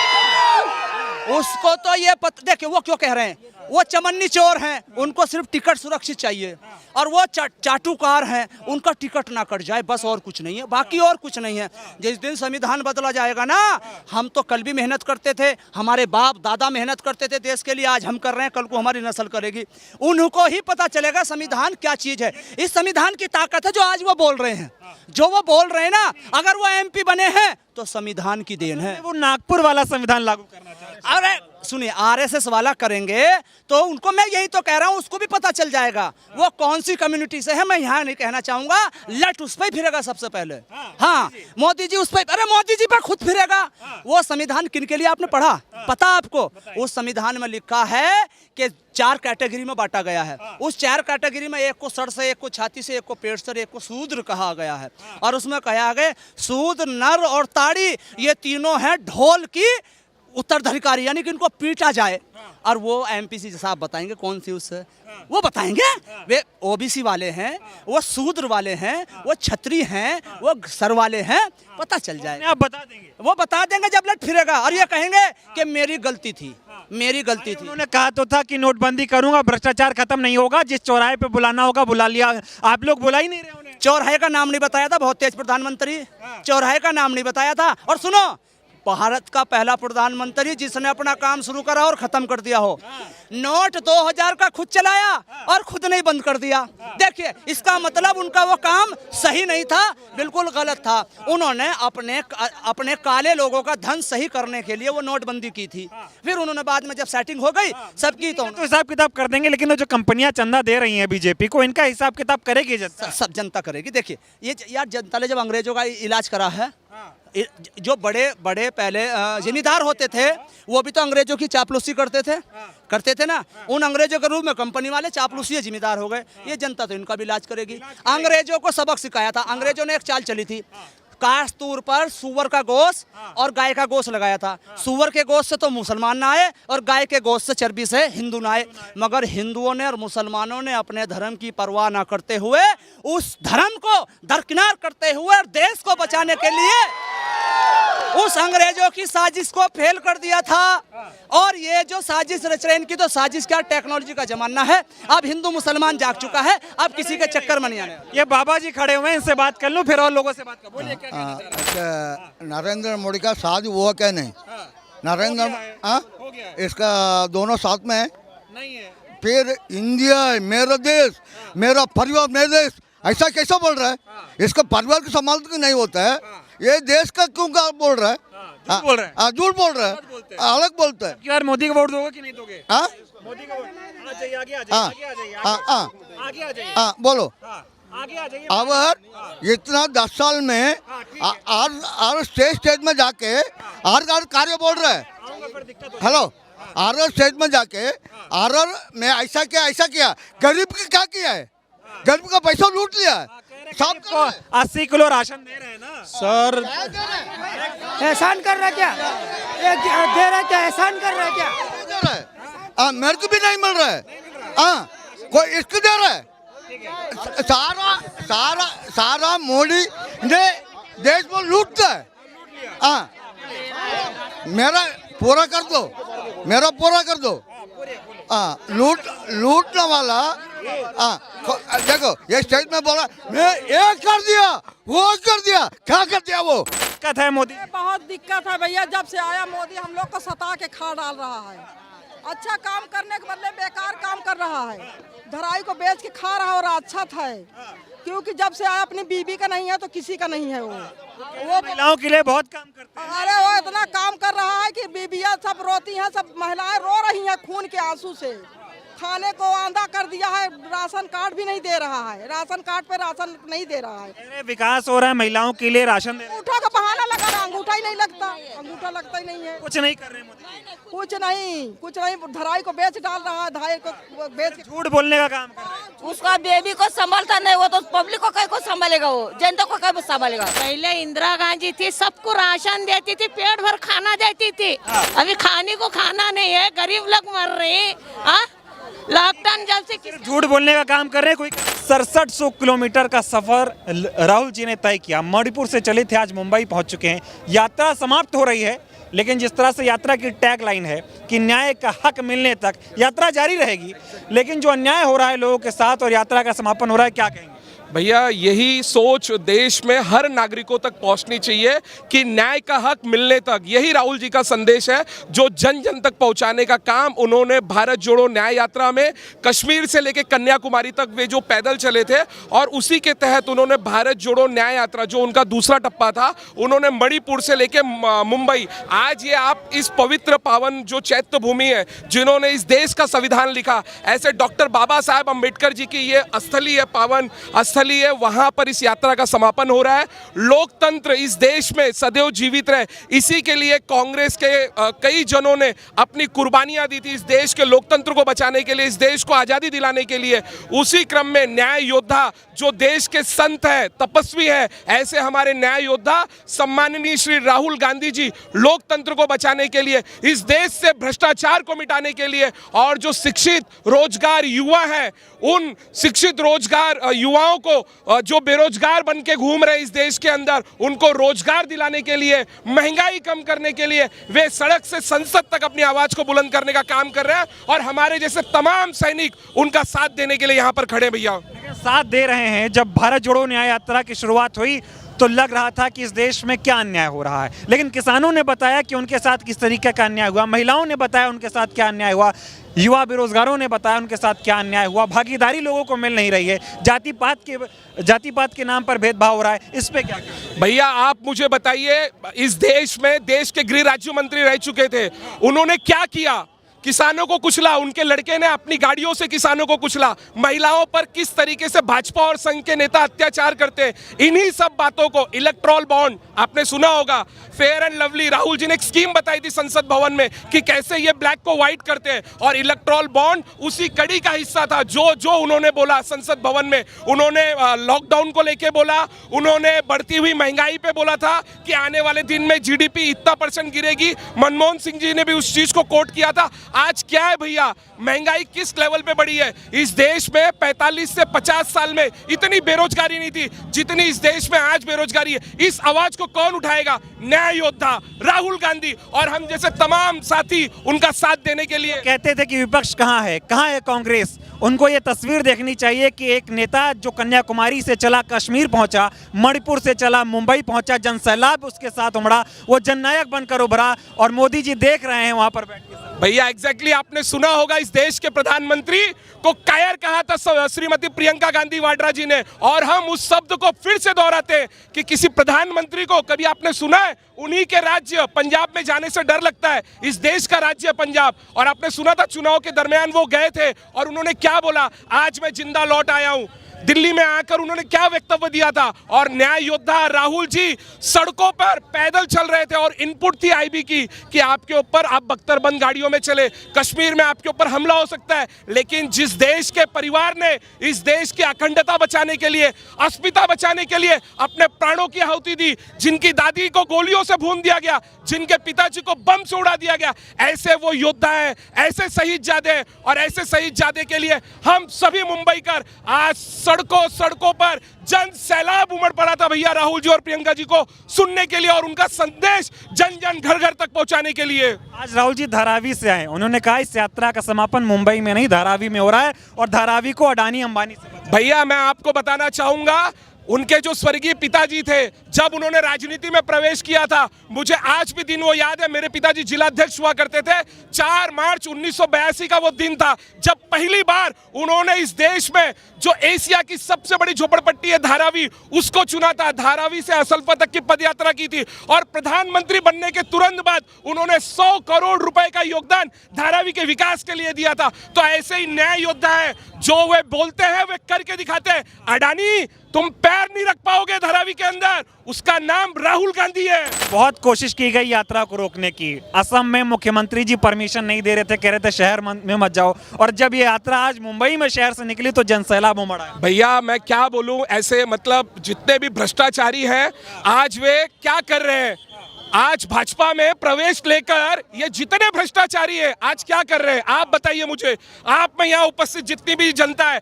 उसको तो ये देखिए वो क्यों कह रहे हैं, वो चमन्नी चोर हैं, उनको सिर्फ टिकट सुरक्षित चाहिए। और वो चाटुकार हैं, उनका टिकट ना कट जाए, बस और कुछ नहीं है, बाकी और कुछ नहीं है। जिस दिन संविधान बदला जाएगा ना, हम तो कल भी मेहनत करते थे, हमारे बाप दादा मेहनत करते थे देश के लिए, आज हम कर रहे हैं, कल को हमारी नस्ल करेगी। उनको ही पता चलेगा संविधान क्या चीज है। इस संविधान की ताकत है जो आज वो बोल रहे हैं, जो वो बोल रहे हैं ना, अगर वो MP बने हैं तो संविधान की देन है। वो नागपुर वाला संविधान लागू करना चाहते हैं। अरे सुनिए, RSS वाला करेंगे तो उनको, मैं यही तो कह रहा हूं, उसको भी पता चल जाएगा वो कौन सी कम्युनिटी से है। मैं यहाँ नहीं कहना चाहूंगा, लट उस पर फिरेगा सबसे पहले। हाँ, मोदी जी उस पर, अरे मोदी जी पर खुद फिरेगा। वो संविधान किन के लिए आपने पढ़ा, पता आपको? उस संविधान में लिखा है कि 4 कैटेगरी में बांटा गया है। उस 4 कैटेगरी में एक को सर से, एक को छाती से, एक को पेट से, एक को शूद्र कहा गया है। और उसमें कहा गया शूद्र, नर और ताड़ी, ये तीनों हैं ढोल की उत्तराधिकारी, यानी कि इनको पीटा जाए। और वो MPC साहब बताएंगे कौन सी उससे, वो बताएंगे। वे OBC वाले हैं, वो शूद्र वाले हैं, वो छत्री हैं, वो सर वाले हैं, पता चल जाए। आप बता देंगे, वो बता देंगे जब लट फिरेगा, और ये कहेंगे कि मेरी गलती थी, मेरी गलती थी। उन्होंने कहा तो था कि नोटबंदी करूंगा, भ्रष्टाचार खत्म नहीं होगा, जिस चौराहे पे बुलाना होगा बुला लिया। आप लोग बुला ही नहीं रहे उन्हें। चौराहे का नाम नहीं बताया था, बहुत तेज प्रधानमंत्री, चौराहे का नाम नहीं बताया था। और सुनो, भारत का पहला प्रधानमंत्री जिसने अपना काम शुरू करा और खत्म कर दिया हो। नोट 2000 का खुद चलाया और खुद नहीं बंद कर दिया। देखिए, इसका मतलब उनका वो काम सही नहीं था, बिल्कुल गलत था। उन्होंने अपने काले लोगों का धन सही करने के लिए वो नोटबंदी की थी। फिर उन्होंने बाद में जब सेटिंग हो गई सबकी, तो हिसाब किताब कर देंगे, लेकिन वो जो कंपनियां चंदा दे रही हैं बीजेपी को, इनका हिसाब किताब करेगी जनता? सब जनता करेगी। देखिए, ये यार, जनता ने जब अंग्रेजों का इलाज करा है, जो बड़े बड़े पहले जिम्मेदार होते थे, वो भी तो अंग्रेजों की चापलूसी करते थे ना। उन अंग्रेजों के रूप में कंपनी वाले चापलूसी जिम्मेदार हो गए। ये जनता तो इनका भी इलाज करेगी। अंग्रेजों को सबक सिखाया था। अंग्रेजों ने एक चाल चली थी, कास्तूर पर सुअर का गोश्त और गाय का गोश्त लगाया था। सुअर के गोश्त से तो मुसलमान ना आए और गाय के गोश्त से, चर्बी से हिंदू ना आए। मगर हिंदुओं ने और मुसलमानों ने अपने धर्म की परवाह ना करते हुए, उस धर्म को दरकिनार करते हुए और देश को बचाने के लिए उस अंग्रेजों की साजिश को फेल कर दिया था। और ये जो साजिश रच रहे, इनकी तो साजिश क्या, टेक्नोलॉजी का जमाना है। अब हिंदू मुसलमान जाग चुका है, अब किसी के चक्कर में नहीं आने। ये बाबा जी खड़े हुए हैं, इनसे बात कर लूं, फिर और लोगों से बात कर। बोलिए क्या? नरेंद्र मोदी का साथ हुआ क्या नहीं? नरेंद्र इसका दोनों साथ में नहीं है। फिर इंडिया मेरा देश, मेरा परिवार, मेरा देश, ऐसा कैसा बोल रहा है? इसका परिवार को संभालते नहीं होता है, ये देश का क्यों बोल रहा है? झूठ बोल रहा है, झूठ बोल रहा है, अलग बोलता है। यार मोदी को वोट दोगे कि नहीं दोगे? मोदी को वोट, आगे आ जाइए, बोलो आगे आ जाइए। अब इतना 10 साल में और स्टेज में जाके हर कार्य बोल रहा है। हेलो, स्टेज में जाके मैं ऐसा किया, गरीब की क्या किया है? गरीब का पैसा लूट लिया है। 80 किलो राशन दे रहे हैं ना सर। एहसान कर रहा है क्या? दे रहा है क्या? एहसान कर रहा है क्या? दे रहा है, मेरे को भी नहीं मिल रहा है। कोई इसको दे रहा है। सारा मोदी ने देश में लूटता है। मेरा पूरा कर दो। लूटने वाला, देखो ये स्टेज में बोला, मैं ये कर दिया, वो कर दिया, क्या कर दिया? वो दिक्कत है मोदी, बहुत दिक्कत है भैया। जब से आया मोदी हम लोग को सता के खा डाल रहा है। अच्छा काम करने के बदले बेकार काम कर रहा है। धराई को बेच के खा रहा और अच्छा था, क्योंकि जब से आया अपनी बीबी का नहीं है तो किसी का नहीं है। वो महिलाओं के लिए बहुत काम करते हैं। अरे वो इतना काम कर रहा है कि बीबियाँ सब रोती हैं, सब महिलाएं रो रही हैं खून के आंसू से। खाने को आंधा कर दिया है, राशन कार्ड भी नहीं दे रहा है, राशन कार्ड पे राशन नहीं दे रहा है। विकास हो रहा है, महिलाओं के लिए राशन दे रहे हैं। अंगूठा का बहाना लगा रहा, अंगूठा ही नहीं लगता, अंगूठा लगता ही नहीं है। कुछ नहीं कर रहे मोदी, कुछ नहीं। धराई को बेच डाल रहा है, धाई को बेच के झूठ बोलने का काम कर रहे हैं। उसका बेबी को संभालता नहीं, वो तो पब्लिक को कहीं को संभालेगा, वो जनता को कहीं संभालेगा। पहले इंदिरा गांधी थी, सबको राशन देती थी, पेट भर खाना देती थी। अभी खाने को खाना नहीं है, गरीब लोग मर रहे हैं। लॉकडाउन जब से झूठ बोलने का काम कर रहे हैं। कोई 6700 किलोमीटर का सफर राहुल जी ने तय किया। मणिपुर से चले थे, आज मुंबई पहुंच चुके हैं। यात्रा समाप्त हो रही है, लेकिन जिस तरह से यात्रा की टैग लाइन है कि न्याय का हक मिलने तक यात्रा जारी रहेगी, लेकिन जो अन्याय हो रहा है लोगों के साथ और यात्रा का समापन हो रहा है, क्या कहेंगे? भैया यही सोच देश में हर नागरिकों तक पहुंचनी चाहिए कि न्याय का हक मिलने तक, यही राहुल जी का संदेश है जो जन जन तक पहुंचाने का काम उन्होंने भारत जोड़ो न्याय यात्रा में कश्मीर से लेकर कन्याकुमारी तक वे जो पैदल चले थे, और उसी के तहत उन्होंने भारत जोड़ो न्याय यात्रा जो उनका दूसरा टप्पा था, उन्होंने मणिपुर से लेकर मुंबई, आज ये आप इस पवित्र पावन जो चैत्य भूमि है जिन्होंने इस देश का संविधान लिखा, ऐसे डॉक्टर बाबा साहब अम्बेडकर जी की ये स्थली है, पावन स्थली है, वहां पर इस यात्रा का समापन हो रहा है। लोकतंत्र इस देश में सदैव जीवित रहे, इसी के लिए कांग्रेस के कई जनों ने अपनी कुर्बानियां दी थी इस देश के लोकतंत्र को बचाने के लिए, इस देश को आजादी दिलाने के लिए। उसी क्रम में न्याय योद्धा जो देश के संत है, तपस्वी है, ऐसे हमारे न्याय योद्धा सम्माननीय श्री राहुल गांधी जी लोकतंत्र को बचाने के लिए, इस देश से भ्रष्टाचार को मिटाने के लिए, और जो शिक्षित रोजगार युवा है उन शिक्षित रोजगार युवाओं को जो बेरोजगार बन के घूम रहे इस देश के अंदर, उनको रोजगार दिलाने के लिए, महंगाई कम करने के लिए वे सड़क से संसद तक अपनी आवाज को बुलंद करने का काम कर रहे हैं, और हमारे जैसे तमाम सैनिक उनका साथ देने के लिए यहाँ पर खड़े भैया। साथ दे रहे हैं। जब भारत जोड़ो न्याय यात्रा की शुरुआत हुई तो लग रहा था कि इस देश में क्या अन्याय हो रहा है, लेकिन किसानों ने बताया कि उनके साथ किस तरीके का अन्याय हुआ, महिलाओं ने बताया उनके साथ क्या अन्याय हुआ, युवा बेरोजगारों ने बताया उनके साथ क्या अन्याय हुआ, भागीदारी लोगों को मिल नहीं रही है, जाति पात के नाम पर भेदभाव हो रहा है, इस पे क्या कहें? भैया आप मुझे बताइए, इस देश में देश के गृह राज्य मंत्री रह चुके थे, उन्होंने क्या किया? किसानों को कुचला, उनके लड़के ने अपनी गाड़ियों से किसानों को कुचला, महिलाओं पर किस तरीके से भाजपा और संघ के नेता अत्याचार करते हैं, इन्हीं सब बातों को, इलेक्ट्रोल बॉन्ड आपने सुना होगा, fair and lovely, Rahul ji ने एक स्कीम बताई थी संसद भवन में कि कैसे ये ब्लैक को व्हाइट करते हैं, और इलेक्ट्रोल बॉन्ड उसी कड़ी का हिस्सा था। जो उन्होंने बोला संसद भवन में, उन्होंने लॉकडाउन को लेके बोला, उन्होंने बढ़ती हुई महंगाई पे बोला था कि आने वाले दिन में जीडीपी इतना % गिरेगी, मनमोहन सिंह जी ने भी उस चीज को कोट किया था। आज क्या है भैया, महंगाई किस लेवल पे बढ़ी है? इस देश में 45 से 50 साल में इतनी बेरोजगारी नहीं थी जितनी इस देश में आज बेरोजगारी है। इस आवाज को कौन उठाएगा? न्याय योद्धा राहुल गांधी और हम जैसे तमाम साथी उनका साथ देने के लिए। कहते थे कि विपक्ष कहाँ है कांग्रेस? उनको ये तस्वीर देखनी चाहिए कि एक नेता जो कन्याकुमारी से चला कश्मीर पहुंचा, मणिपुर से चला मुंबई पहुंचा, जनसैलाब उसके साथ उमड़ा, वो जननायक बनकर उभरा, और मोदी जी देख रहे हैं वहां पर बैठ के। भैया एग्जैक्टली आपने सुना होगा, इस देश के प्रधानमंत्री को कायर कहा था श्रीमती प्रियंका गांधी वाड्रा जी ने, और हम उस शब्द को फिर से दोहराते हैं कि किसी प्रधानमंत्री को कभी आपने सुना है उन्हीं के राज्य पंजाब में जाने से डर लगता है? इस देश का राज्य है पंजाब, और आपने सुना था चुनाव के दरमियान वो गए थे और उन्होंने क्या बोला, आज मैं जिंदा लौट आया हूं। दिल्ली में आकर उन्होंने क्या वक्तव्य दिया था, और न्याय योद्धा राहुल जी सड़कों पर पैदल चल रहे थे, और इनपुट थी आईबी की कि आपके ऊपर, आप बख्तरबंद गाड़ियों में चले, कश्मीर में आपके ऊपर हमला हो सकता है। लेकिन जिस देश के परिवार ने इस देश की अखंडता बचाने के लिए, अस्मिता बचाने के लिए अपने प्राणों की आहुति दी, जिनकी दादी को गोलियों से भून दिया गया, जिनके पिताजी को बम से उड़ा दिया गया, ऐसे वो योद्धा है, ऐसे शहीद जादे, और ऐसे शहीद जादे के लिए हम सभी मुंबईकर आज सड़कों पर जन सैलाब उमड़ पड़ा था भैया, राहुल जी और प्रियंका जी को सुनने के लिए और उनका संदेश जन जन घर घर तक पहुंचाने के लिए। आज राहुल जी धारावी से आए, उन्होंने कहा इस यात्रा का समापन मुंबई में नहीं धारावी में हो रहा है, और धारावी को अडानी अंबानी से। भैया मैं आपको बताना चाहूंगा, उनके जो स्वर्गीय पिताजी थे, जब उन्होंने राजनीति में प्रवेश किया था, मुझे आज भी दिन वो याद है, मेरे पिताजी जिलाध्यक्ष हुआ करते थे, 4 मार्च 1982 का वो दिन था जब पहली बार उन्होंने इस देश में जो एशिया की सबसे बड़ी झोपड़पट्टी है धारावी, उसको चुना था। धारावी से असलफा तक की पदयात्रा की थी, और प्रधानमंत्री बनने के तुरंत बाद उन्होंने 100 करोड़ रुपए का योगदान धारावी के विकास के लिए दिया था। तो ऐसे ही न्याय योद्धा है, जो वे बोलते हैं वे करके दिखाते हैं। अडानी तुम पैर नहीं रख पाओगे धारावी के अंदर, उसका नाम राहुल गांधी है। बहुत कोशिश की गई यात्रा को रोकने की, असम में मुख्यमंत्री जी परमिशन नहीं दे रहे थे, कह रहे थे शहर में मत जाओ, और जब ये यात्रा आज मुंबई में शहर से निकली तो जनसैलाब उमड़ा है। भैया मैं क्या बोलूं, ऐसे मतलब जितने भी भ्रष्टाचारी हैं आज वे क्या कर रहे हैं, आज भाजपा में प्रवेश लेकर ये जितने भ्रष्टाचारी है आज क्या कर रहे हैं आप बताइए मुझे। आप में यहाँ उपस्थित जितनी भी जनता है,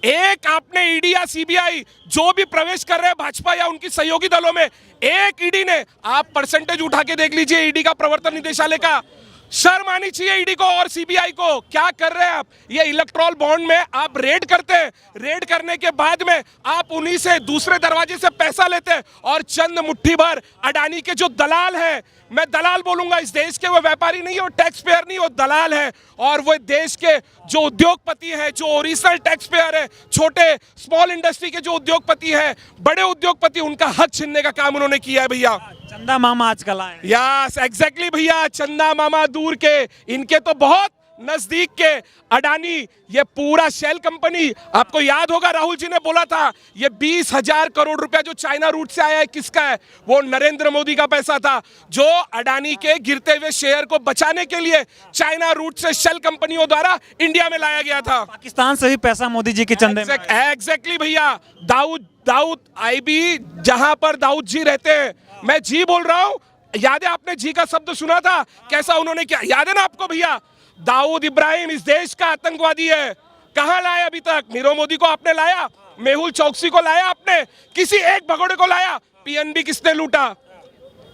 एक आपने ईडी या सीबीआई जो भी प्रवेश कर रहे हैं भाजपा या उनकी सहयोगी दलों में, एक ईडी ने, आप परसेंटेज उठा के देख लीजिए ईडी का, प्रवर्तन निदेशालय का। शर्म आनी चाहिए ईडी को और सीबीआई को। क्या कर रहे हैं आप? ये इलेक्ट्रॉल बॉन्ड में आप रेड करते हैं, रेड करने के बाद में आप उन्हीं से दूसरे दरवाजे से पैसा लेते हैं और चंद मुट्ठी भर अडानी के जो दलाल हैं, मैं दलाल बोलूंगा, इस देश के वो व्यापारी नहीं, वो टैक्स पेयर नहीं, वो दलाल है। और वो देश के जो उद्योगपति हैं, जो ओरिजिनल टैक्स पेयर है, छोटे स्मॉल इंडस्ट्री के जो उद्योगपति हैं, बड़े उद्योगपति, उनका हक छीनने का काम उन्होंने किया है भैया। चंदा मामा आजकल आए। यस एग्जैक्टली भैया, चंदा मामा दूर के, इनके तो बहुत नजदीक के अडानी, ये पूरा शेल कंपनी, आपको याद होगा राहुल जी ने बोला था ये 20,000 करोड़ रुपया जो चाइना रूट से आया है किसका है? वो नरेंद्र मोदी का पैसा था, जो अडानी के गिरते हुए शेयर को बचाने के लिए चाइना रूट से शेल कंपनियों द्वारा इंडिया में लाया गया था। पाकिस्तान से भी पैसा मोदी जी के चंदे में एग्जैक्टली भैया। दाऊद आईबी, जहां पर दाऊद जी रहते हैं, मैं जी बोल रहा हूं, याद है आपने जी का शब्द सुना था, कैसा उन्होंने क्या, याद है ना आपको भैया? दाऊद इब्राहिम इस देश का आतंकवादी है। कहां लाया अभी तक? नीरव मोदी को आपने लाया, मेहुल चौकसी को लाया आपने, किसी एक भगोड़े को लाया? पीएनबी किसने लूटा?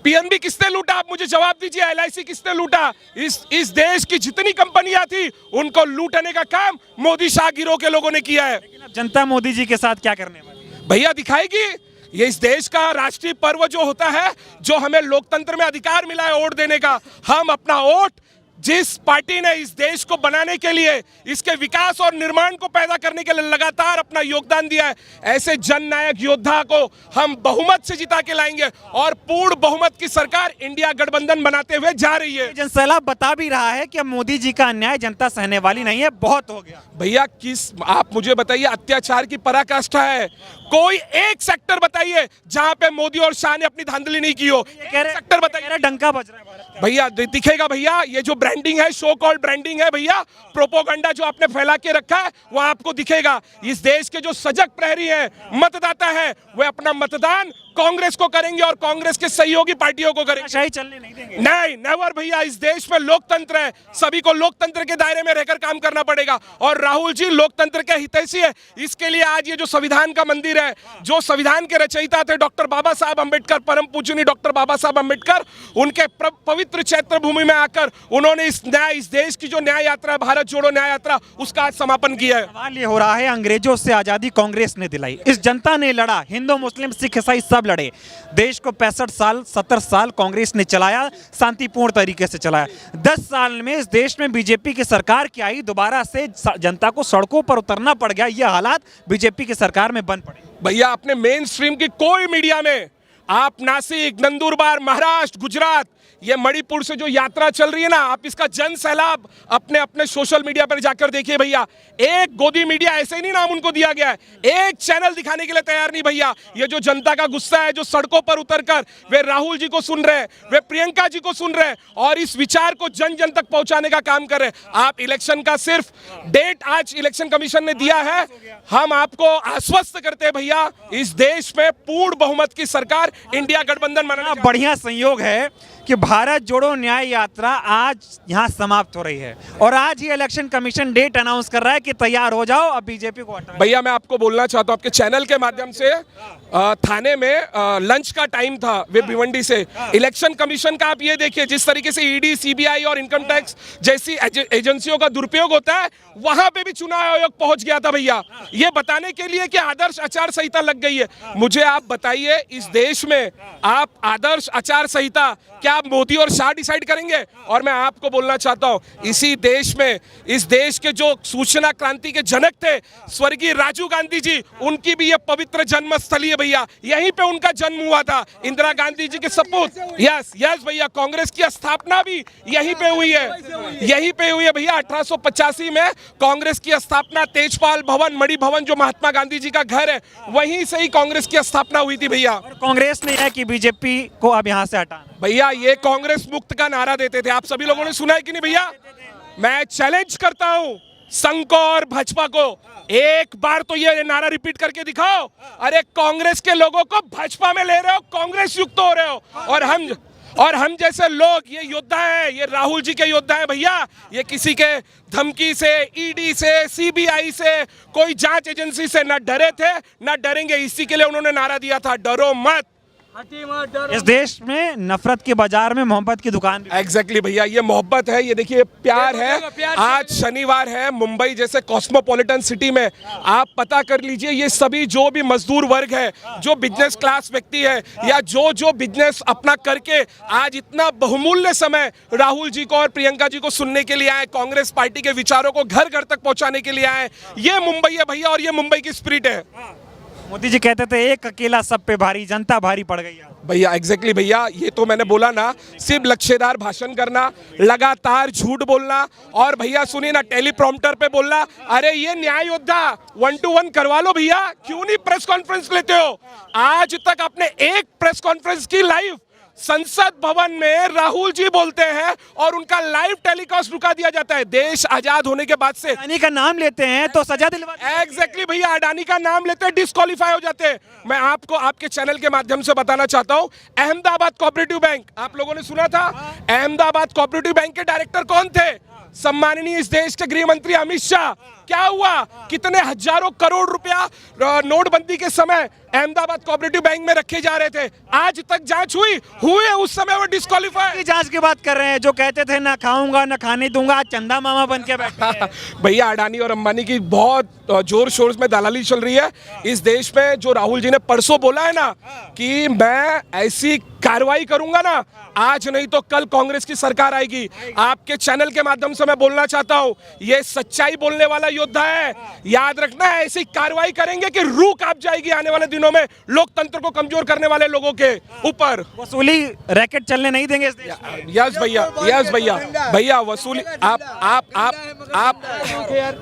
पीएनबी किसने लूटा? आप मुझे जवाब दीजिए। एलआईसी किसने लूटा? इस देश की जितनी कंपनियां थी उनको लूटने का काम मोदी शाह गिरोह के लोगों ने किया है। जनता मोदी जी के साथ क्या करने वाली है? भैया दिखाएगी। ये इस देश का राष्ट्रीय पर्व जो होता है, जो हमें लोकतंत्र में अधिकार मिला है वोट देने का, हम अपना वोट जिस पार्टी ने इस देश को बनाने के लिए, इसके विकास और निर्माण को पैदा करने के लिए लगातार अपना योगदान दिया है, ऐसे जननायक योद्धा को हम बहुमत से जिता के लाएंगे और पूर्ण बहुमत की सरकार इंडिया गठबंधन बनाते हुए जा रही है। जनसैलाब बता भी रहा है कि मोदी जी का अन्याय जनता सहने वाली नहीं है, बहुत हो गया। भैया आप मुझे बताइए, अत्याचार की पराकाष्ठा है। कोई एक सेक्टर बताइए जहां पे मोदी और शाह ने अपनी धांधली नहीं की हो। सेक्टर बताइए। डंका बज रहा है भैया, दिखेगा भैया, ये जो ब्रांडिंग है, शो कॉल्ड ब्रांडिंग है भैया, प्रोपोगंडा जो आपने फैला के रखा है वो आपको दिखेगा। इस देश के जो सजग प्रहरी है, मतदाता है, वे अपना मतदान कांग्रेस को करेंगे और कांग्रेस के सहयोगी पार्टियों को करेंगे। शाही चलने नहीं देंगे। नहीं, नेवर भैया। इस देश में लोकतंत्र है, सभी को लोकतंत्र के दायरे में रहकर काम करना पड़ेगा और राहुल जी लोकतंत्र के हितैषी है। इसके लिए आज ये जो संविधान का मंदिर है, जो संविधान के रचयिता थे डॉक्टर बाबा साहब अम्बेडकर, परम पूजनीय डॉक्टर बाबा साहब अम्बेडकर, उनके पवित्र चैत्र भूमि में आकर उन्होंने इस देश की जो न्याय यात्रा, भारत जोड़ो न्याय यात्रा, उसका आज समापन किया है। सवाल ये हो रहा है, अंग्रेजों से आजादी कांग्रेस ने दिलाई, इस जनता ने लड़ा, हिंदू मुस्लिम सिख ईसाई सब लड़े, देश को 65 साल 70 साल कांग्रेस ने चलाया, शांतिपूर्ण तरीके से चलाया। 10 साल में इस देश में बीजेपी की सरकार की आई, दोबारा से जनता को सड़कों पर उतरना पड़ गया। ये हालात बीजेपी की सरकार में बन पड़े। भैया आपने मेन स्ट्रीम की कोई मीडिया में, आप नासिक, नंदुरबार, महाराष्ट्र, गुजरात, ये मणिपुर से जो यात्रा चल रही है ना, आप इसका जन सैलाब अपने अपने सोशल मीडिया पर जाकर देखिए भैया। एक गोदी मीडिया, ऐसे ही नहीं नाम उनको दिया गया है, एक चैनल दिखाने के लिए तैयार नहीं भैया। ये जो जनता का गुस्सा है, जो सड़कों पर उतरकर वे राहुल जी को सुन रहे हैं, वे प्रियंका जी को सुन रहे हैं और इस विचार को जन जन तक पहुंचाने का काम कर रहे हैं। आप इलेक्शन का सिर्फ डेट आज इलेक्शन कमीशन ने दिया है, हम आपको आश्वस्त करते हैं भैया, इस देश में पूर्ण बहुमत की सरकार इंडिया गठबंधन बनाना। बढ़िया संयोग है कि भारत जोड़ो न्याय यात्रा आज यहाँ समाप्त हो रही है और आज ही इलेक्शन कमीशन डेट अनाउंस कर रहा है कि तैयार हो जाओ, अब बीजेपी को हटाओ। भैया मैं आपको बोलना चाहता हूँ, आपके चैनल के माध्यम से, थाने में लंच का टाइम था वे भिवंडी से, इलेक्शन कमीशन का आप ये देखिए, जिस तरीके से ईडी, सीबीआई और इनकम टैक्स जैसी एजेंसियों का दुरुपयोग होता है, वहां पे भी चुनाव आयोग पहुंच गया था भैया, ये बताने के लिए कि आदर्श आचार संहिता लग गई है। मुझे आप बताइए, इस देश में आप आदर्श आचार संहिता क्या आप मोदी और शाह डिसाइड करेंगे? और मैं आपको बोलना चाहता हूं, इसी देश में, इस देश के जो सूचना क्रांति के जनक थे स्वर्गीय राजीव गांधी जी, उनकी भी ये पवित्र जन्मस्थली है भैया, यहीं पे उनका जन्म हुआ था, इंदिरा गांधी जी के सपूत। यस यस भैया, कांग्रेस की स्थापना भी यहीं पे हुई है, यहीं पे हुई है भैया। 1885 में कांग्रेस की स्थापना, तेजपाल भवन, मणि भवन जो महात्मा गांधी जी का घर है, वहीं से ही कांग्रेस की स्थापना हुई थी भैया। कांग्रेस ने यह कि बीजेपी को अब यहाँ से हटाना। भैया ये कांग्रेस मुक्त का नारा देते थे, आप सभी लोगों ने सुना है कि नहीं भैया? मैं चैलेंज करता हूं संघ को और भाजपा को, एक बार तो ये नारा रिपीट करके दिखाओ। अरे कांग्रेस के लोगों को भाजपा में ले रहे हो, कांग्रेस युक्त हो रहे हो, और हम जैसे लोग ये योद्धा हैं, ये राहुल जी के योद्धा हैं भैया। ये किसी के धमकी से, ईडी से, सीबीआई से, कोई जांच एजेंसी से ना डरे थे ना डरेंगे। इसी के लिए उन्होंने नारा दिया था, डरो मत। इस देश में नफरत के बाजार में मोहब्बत की दुकान। एग्जैक्टली भैया, ये मोहब्बत है, ये देखिए प्यार है। आज शनिवार है, मुंबई जैसे कॉस्मोपॉलिटन सिटी में आप पता कर लीजिए, ये सभी जो भी मजदूर वर्ग है, जो बिजनेस क्लास व्यक्ति है, या जो बिजनेस अपना करके आज इतना बहुमूल्य समय राहुल जी को और प्रियंका जी को सुनने के लिए आए, कांग्रेस पार्टी के विचारों को घर घर तक पहुंचाने के लिए आए। ये मुंबई है भैया, और ये मुंबई की स्पिरिट है। मोदी जी कहते थे एक अकेला सब पे भारी, जनता भारी पड़ गई। भैया एग्जैक्टली भैया, ये तो मैंने बोला ना, सिर्फ लक्ष्यदार भाषण करना, लगातार झूठ बोलना, और भैया सुनिए ना, टेलीप्रॉम्प्टर पे बोलना। अरे ये न्याय योद्धा 1-to-1 करवा लो भैया, क्यों नहीं प्रेस कॉन्फ्रेंस लेते हो? आज तक आपने एक प्रेस कॉन्फ्रेंस की लाइव संसद भवन में राहुल जी बोलते हैं और उनका लाइव टेलीकास्ट रुका दिया जाता है। देश आजाद होने के बाद से अडानी का नाम लेते हैं तो सजा दिलवा। एग्जैक्टली भैया, अडानी का नाम लेते हैं डिस्क्वालीफाई हो जाते हैं। मैं आपको आपके चैनल के माध्यम से बताना चाहता हूं, अहमदाबाद कोऑपरेटिव बैंक, आप लोगों ने सुना था? अहमदाबाद कोऑपरेटिव बैंक के डायरेक्टर कौन थे? सम्माननीय इस देश के गृह मंत्री अमित शाह। क्या हुआ? कितने हजारों करोड़ रुपया नोटबंदी के समय अहमदाबाद कोऑपरेटिव बैंक में रखे जा रहे थे, आज तक जांच हुई है, उस समय वो डिस्क्वालीफाई। जांच की बात कर रहे हैं, जो कहते थे ना खाऊंगा ना खाने दूंगा, चंदा मामा बन के बैठे हैं। भैया अडानी और अंबानी की बहुत जोर शोर में दलाली चल रही है इस देश में। जो राहुल जी ने परसों बोला है ना कि मैं ऐसी कार्रवाई करूंगा ना, आज नहीं तो कल कांग्रेस की सरकार आएगी। आपके चैनल के माध्यम से मैं बोलना चाहता हूं, ये सच्चाई बोलने वाला योद्धा है। याद रखना, ऐसी कार्रवाई करेंगे कि रूह कांप जाएगी आने वाले दिनों में लोकतंत्र को कमजोर करने वाले लोगों के ऊपर। वसूली रैकेट चलने नहीं देंगे इस देश में। यस भैया, यस भैया, भैया वसूली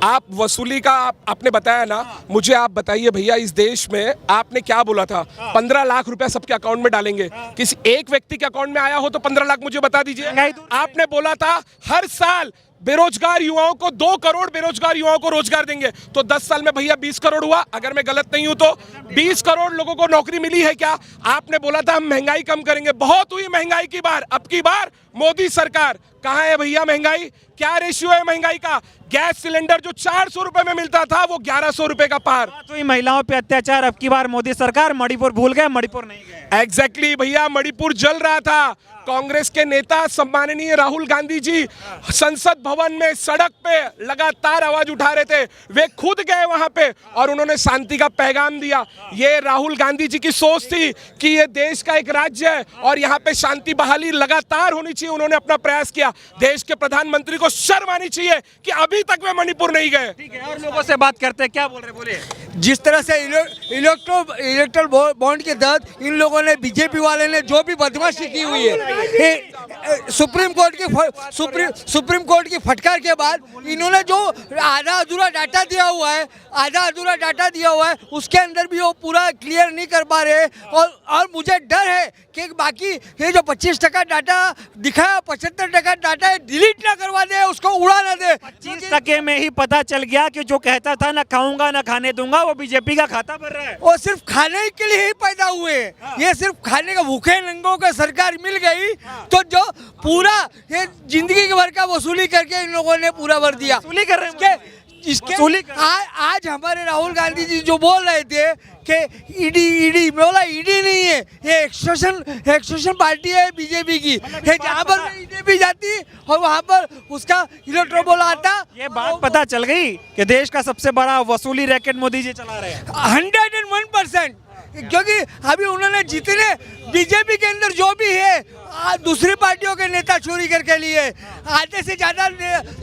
आप वसूली का आपने बताया ना, मुझे आप बताइए भैया, इस देश में आपने क्या बोला था? 15 लाख रुपया सबके अकाउंट में डालेंगे। किसी एक व्यक्ति के अकाउंट में आया हो तो 15 लाख मुझे बता दीजिए। आपने बोला था हर साल बेरोजगार युवाओं को 2 करोड़ बेरोजगार युवाओं को रोजगार देंगे, तो 10 साल में भैया 20 करोड़ हुआ। अगर मैं गलत नहीं हूं तो 20 करोड़ लोगों को नौकरी मिली है क्या? आपने बोला था हम महंगाई कम करेंगे, बहुत हुई महंगाई की बार। अब की बार मोदी सरकार, कहां है भैया महंगाई? क्या रेशियो है महंगाई का? गैस सिलेंडर जो 400 रुपए में मिलता था वो 1100 रुपए का पार। तो महिलाओं पे अत्याचार, अब की बार मोदी सरकार मणिपुर भूल गए, मणिपुर नहीं गए। एग्जैक्टली भैया, मणिपुर जल रहा था। कांग्रेस के नेता सम्माननीय राहुल गांधी जी संसद भवन में सड़क पे लगातार आवाज उठा रहे थे। वे खुद गए वहां पे और उन्होंने शांति का पैगाम दिया। ये राहुल गांधी जी की सोच थी कि ये देश का एक राज्य है और यहाँ पे शांति बहाली लगातार होनी चाहिए। उन्होंने अपना प्रयास किया। देश के प्रधानमंत्री को शर्म आनी चाहिए कि अभी तक वे मणिपुर नहीं गए। ठीक है, और लोगों से बात करते हैं, क्या बोल रहे बोलिए। जिस तरह से इलेक्ट्रल बॉन्ड के तहत इन लोगों ने, बीजेपी वाले ने जो भी बदमाशी की हुई है, सुप्रीम कोर्ट की फटकार के बाद इन्होंने जो आधा अधूरा डाटा दिया हुआ है उसके अंदर भी वो पूरा क्लियर नहीं कर पा रहे। और मुझे डर है कि बाकी ये जो 25% डाटा दिखाया, 75% डाटा डिलीट ना करवा दे, उसको उड़ा ना दे। 25% में ही पता चल गया कि जो कहता था ना खाऊंगा ना खाने दूंगा, वो बीजेपी का खाता भर रहा है। वो सिर्फ खाने के लिए ही पैदा हुए। ये सिर्फ खाने का, भूखे नंगों को सरकार मिल गई तो जो पूरा ये जिंदगी भर का वसूली करके इन लोगों ने पूरा भर दिया। वसूली कर रहे हैं इसके आज हमारे राहुल गांधी जी जो बोल रहे थे कि ईडी बोला, ईडी नहीं है, ये एक्सटॉर्शन पार्टी है बीजेपी की। जहाँ पर ईडी भी जाती और वहाँ पर उसका इलेक्ट्रो बोला आता। ये बात पता चल गई कि देश का सबसे बड़ा वसूली रैकेट मोदी जी चला रहे हैं। 101%, क्योंकि अभी उन्होंने जितने बीजेपी के अंदर जो भी है दूसरी पार्टियों के नेता चोरी करके लिए, आधे से ज्यादा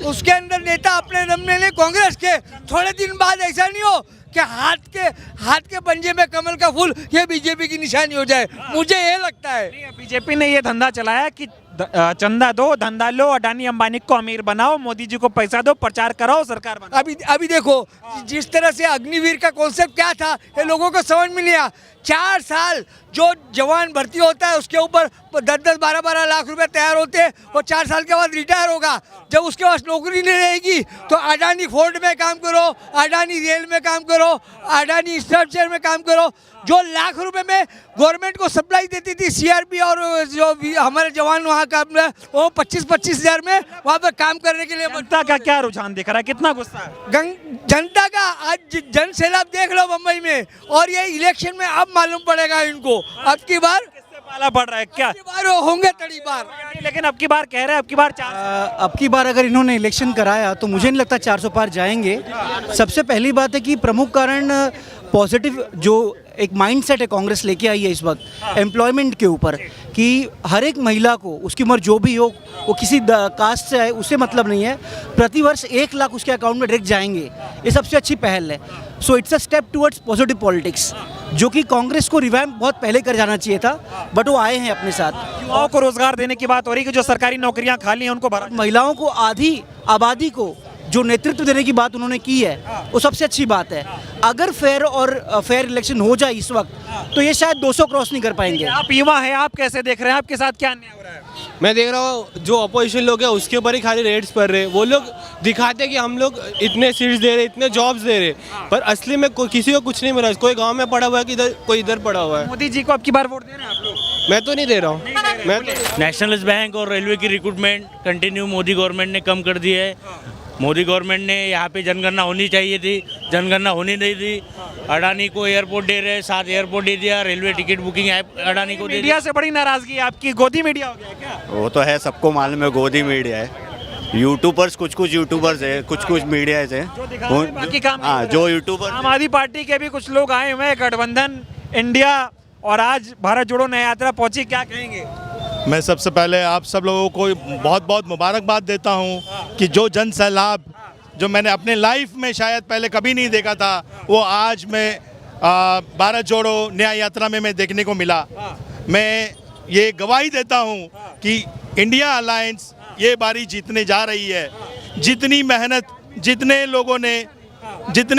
उसके अंदर नेता अपने दम में ले कांग्रेस के। थोड़े दिन बाद ऐसा नहीं हो कि हाथ के पंजे में कमल का फूल ये बीजेपी की निशानी हो जाए। मुझे ये लगता है बीजेपी ने ये धंधा चलाया कि चंदा दो, धंधा लो, अडानी अंबानी को अमीर बनाओ, मोदी जी को पैसा दो, प्रचार कराओ, सरकार बनाओ। अभी देखो जिस तरह से अग्निवीर का कॉन्सेप्ट क्या था, ये लोगों को समझ में नहीं आया 4 साल जो जवान भर्ती होता है उसके ऊपर 10-10, 12-12 लाख रुपए तैयार होते हैं, वो 4 साल के बाद रिटायर होगा। जब उसके पास नौकरी नहीं रहेगी तो अडानी फोर्ट में काम करो, अडानी रेल में काम करो, अडानी इंफ्रास्ट्रक्चर में काम करो। जो लाख रुपए में गवर्नमेंट को सप्लाई देती थी सीआरपी और जो भी हमारे जवान वहाँ काम में, वो 25-25 हज़ार में वहाँ पर काम करने के लिए। जनता का क्या रुझान दिख रहा है, कितना गुस्सा है जनता का? आज जन सैलाब देख लो मुंबई में, और ये इलेक्शन में अब मालूम पड़ेगा इनको। अब की बार किससे पाला पड़ रहा है क्या? अब की बार वो होंगे तड़ी बार, लेकिन अब की बार कह रहे हैं अब की बार अब की बार अगर इन्होंने इलेक्शन कराया तो मुझे नहीं लगता 400 पार जाएंगे। सबसे पहली बात है कि प्रमुख कारण पॉजिटिव जो एक माइंडसेट है कांग्रेस लेके आई है इस वक्त एम्प्लॉयमेंट के ऊपर, कि हर एक महिला को उसकी उम्र जो भी हो, वो किसी कास्ट से आए उससे मतलब नहीं है, प्रतिवर्ष 1 लाख उसके अकाउंट में डायरेक्ट जाएंगे। ये सबसे अच्छी पहल है। So it's a step towards positive politics, जो कि कांग्रेस को रिवैम्प बहुत पहले कर जाना चाहिए था, बट वो आए हैं अपने साथ। युवाओं को रोजगार देने की बात हो रही है कि जो सरकारी नौकरियां खाली हैं उनको भरा। महिलाओं को आधी आबादी को जो नेतृत्व देने की बात उन्होंने की है वो सबसे अच्छी बात है। अगर फेयर इलेक्शन हो जाए इस वक्त तो ये शायद 200 क्रॉस नहीं कर पाएंगे। आप युवा हैं, आप कैसे देख रहे हैं, आपके साथ क्या अन्याय हो रहा है? मैं देख रहा हूँ जो अपोजिशन लोग हैं उसके ऊपर ही खाली रेड्स पड़ रहे हैं। वो लोग दिखाते हैं कि हम लोग इतने सीट्स दे रहे, इतने जॉब्स दे रहे, पर असली में किसी को कुछ नहीं मिला। कोई गांव में पड़ा हुआ है, कि कोई इधर पड़ा हुआ है। मोदी जी को अब की बार वोट दे रहे हैं आप लोग? मैं तो नहीं दे रहा हूँ। मैं नेशनलिस्ट बैंक और रेलवे की रिक्रूटमेंट कंटिन्यू मोदी गवर्नमेंट ने कम कर दी है। मोदी गवर्नमेंट ने यहाँ पे जनगणना होनी चाहिए थी, जनगणना होनी नहीं थी। अडानी को एयरपोर्ट दे रहे, 7 एयरपोर्ट दे दिया, railway ticket booking app Adani को दे दिया। मीडिया से बड़ी नाराजगी है आपकी, गोदी मीडिया हो गया क्या? वो तो है, सबको मालूम है गोदी मीडिया है। यूट्यूबर्स कुछ यूट्यूबर्स है, कुछ मीडिया है बाकी काम हाँ, जो यूट्यूबर। आम आदमी पार्टी के भी कुछ लोग आए हुए हैं, गठबंधन इंडिया, और आज भारत जोड़ो न्याय यात्रा पहुंची, क्या कहेंगे? मैं सबसे पहले आप सब लोगों को बहुत बहुत मुबारकबाद देता हूं कि जो जन सैलाब जो मैंने अपने लाइफ में शायद पहले कभी नहीं देखा था, वो आज मैं भारत जोड़ो न्याय यात्रा में मैं देखने को मिला। मैं ये गवाही देता हूं कि इंडिया अलायंस ये बारी जीतने जा रही है। जितनी मेहनत जितने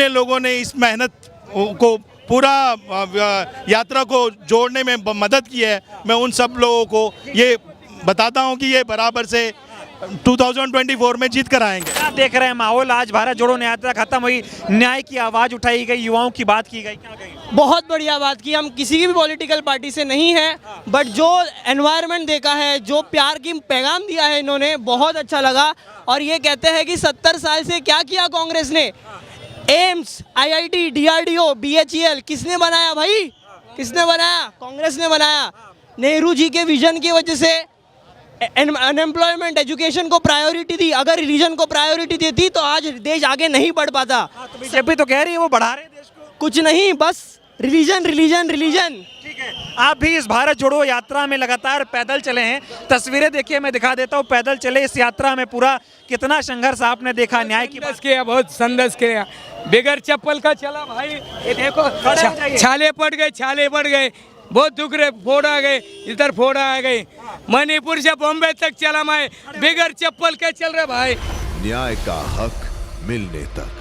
लोगों ने इस मेहनत को पूरा यात्रा को जोड़ने में मदद की है, मैं उन सब लोगों को ये बताता हूं कि ये बराबर से 2024 में जीत कर आएंगे। क्या देख रहे हैं माहौल? आज भारत जोड़ो न्याय यात्रा खत्म हुई, न्याय की आवाज़ उठाई गई, युवाओं की बात की गई, क्या कहेंगे? बहुत बढ़िया बात की। हम किसी की भी पॉलिटिकल पार्टी से नहीं है, बट जो एनवायरनमेंट देखा है, जो प्यार की पैगाम दिया है इन्होंने, बहुत अच्छा लगा। और ये कहते हैं कि 70 साल से क्या किया कांग्रेस ने। एम्स, IIT, DRDO, BHEL किसने बनाया भाई? किसने बनाया? कांग्रेस ने बनाया। नेहरू जी के विजन की वजह से अनएम्प्लॉयमेंट, एजुकेशन को प्रायोरिटी दी। अगर रिलीजन को प्रायोरिटी देती तो आज देश आगे नहीं बढ़ पाता। तो बीजेपी तो कह रही है वो बढ़ा रहे देश को। कुछ नहीं, बस रिलीजन रिलीजन रिलीजन। ठीक है, आप भी इस भारत जोड़ो यात्रा में लगातार पैदल चले हैं, तस्वीरें देखिए, मैं दिखा देता हूँ। पैदल चले इस यात्रा में, पूरा कितना संघर्ष आपने देखा, न्याय की बात किया, बहुत संघर्ष किया, बगैर चप्पल का चला भाई। ये देखो छाले पड़ गए, बहुत दुख रहे, फोड़ आ गए, इधर फोड़ आ गए। मणिपुर से बॉम्बे तक चला मैं, बगैर चप्पल के चल रहे भाई। न्याय का हक मिलने तक।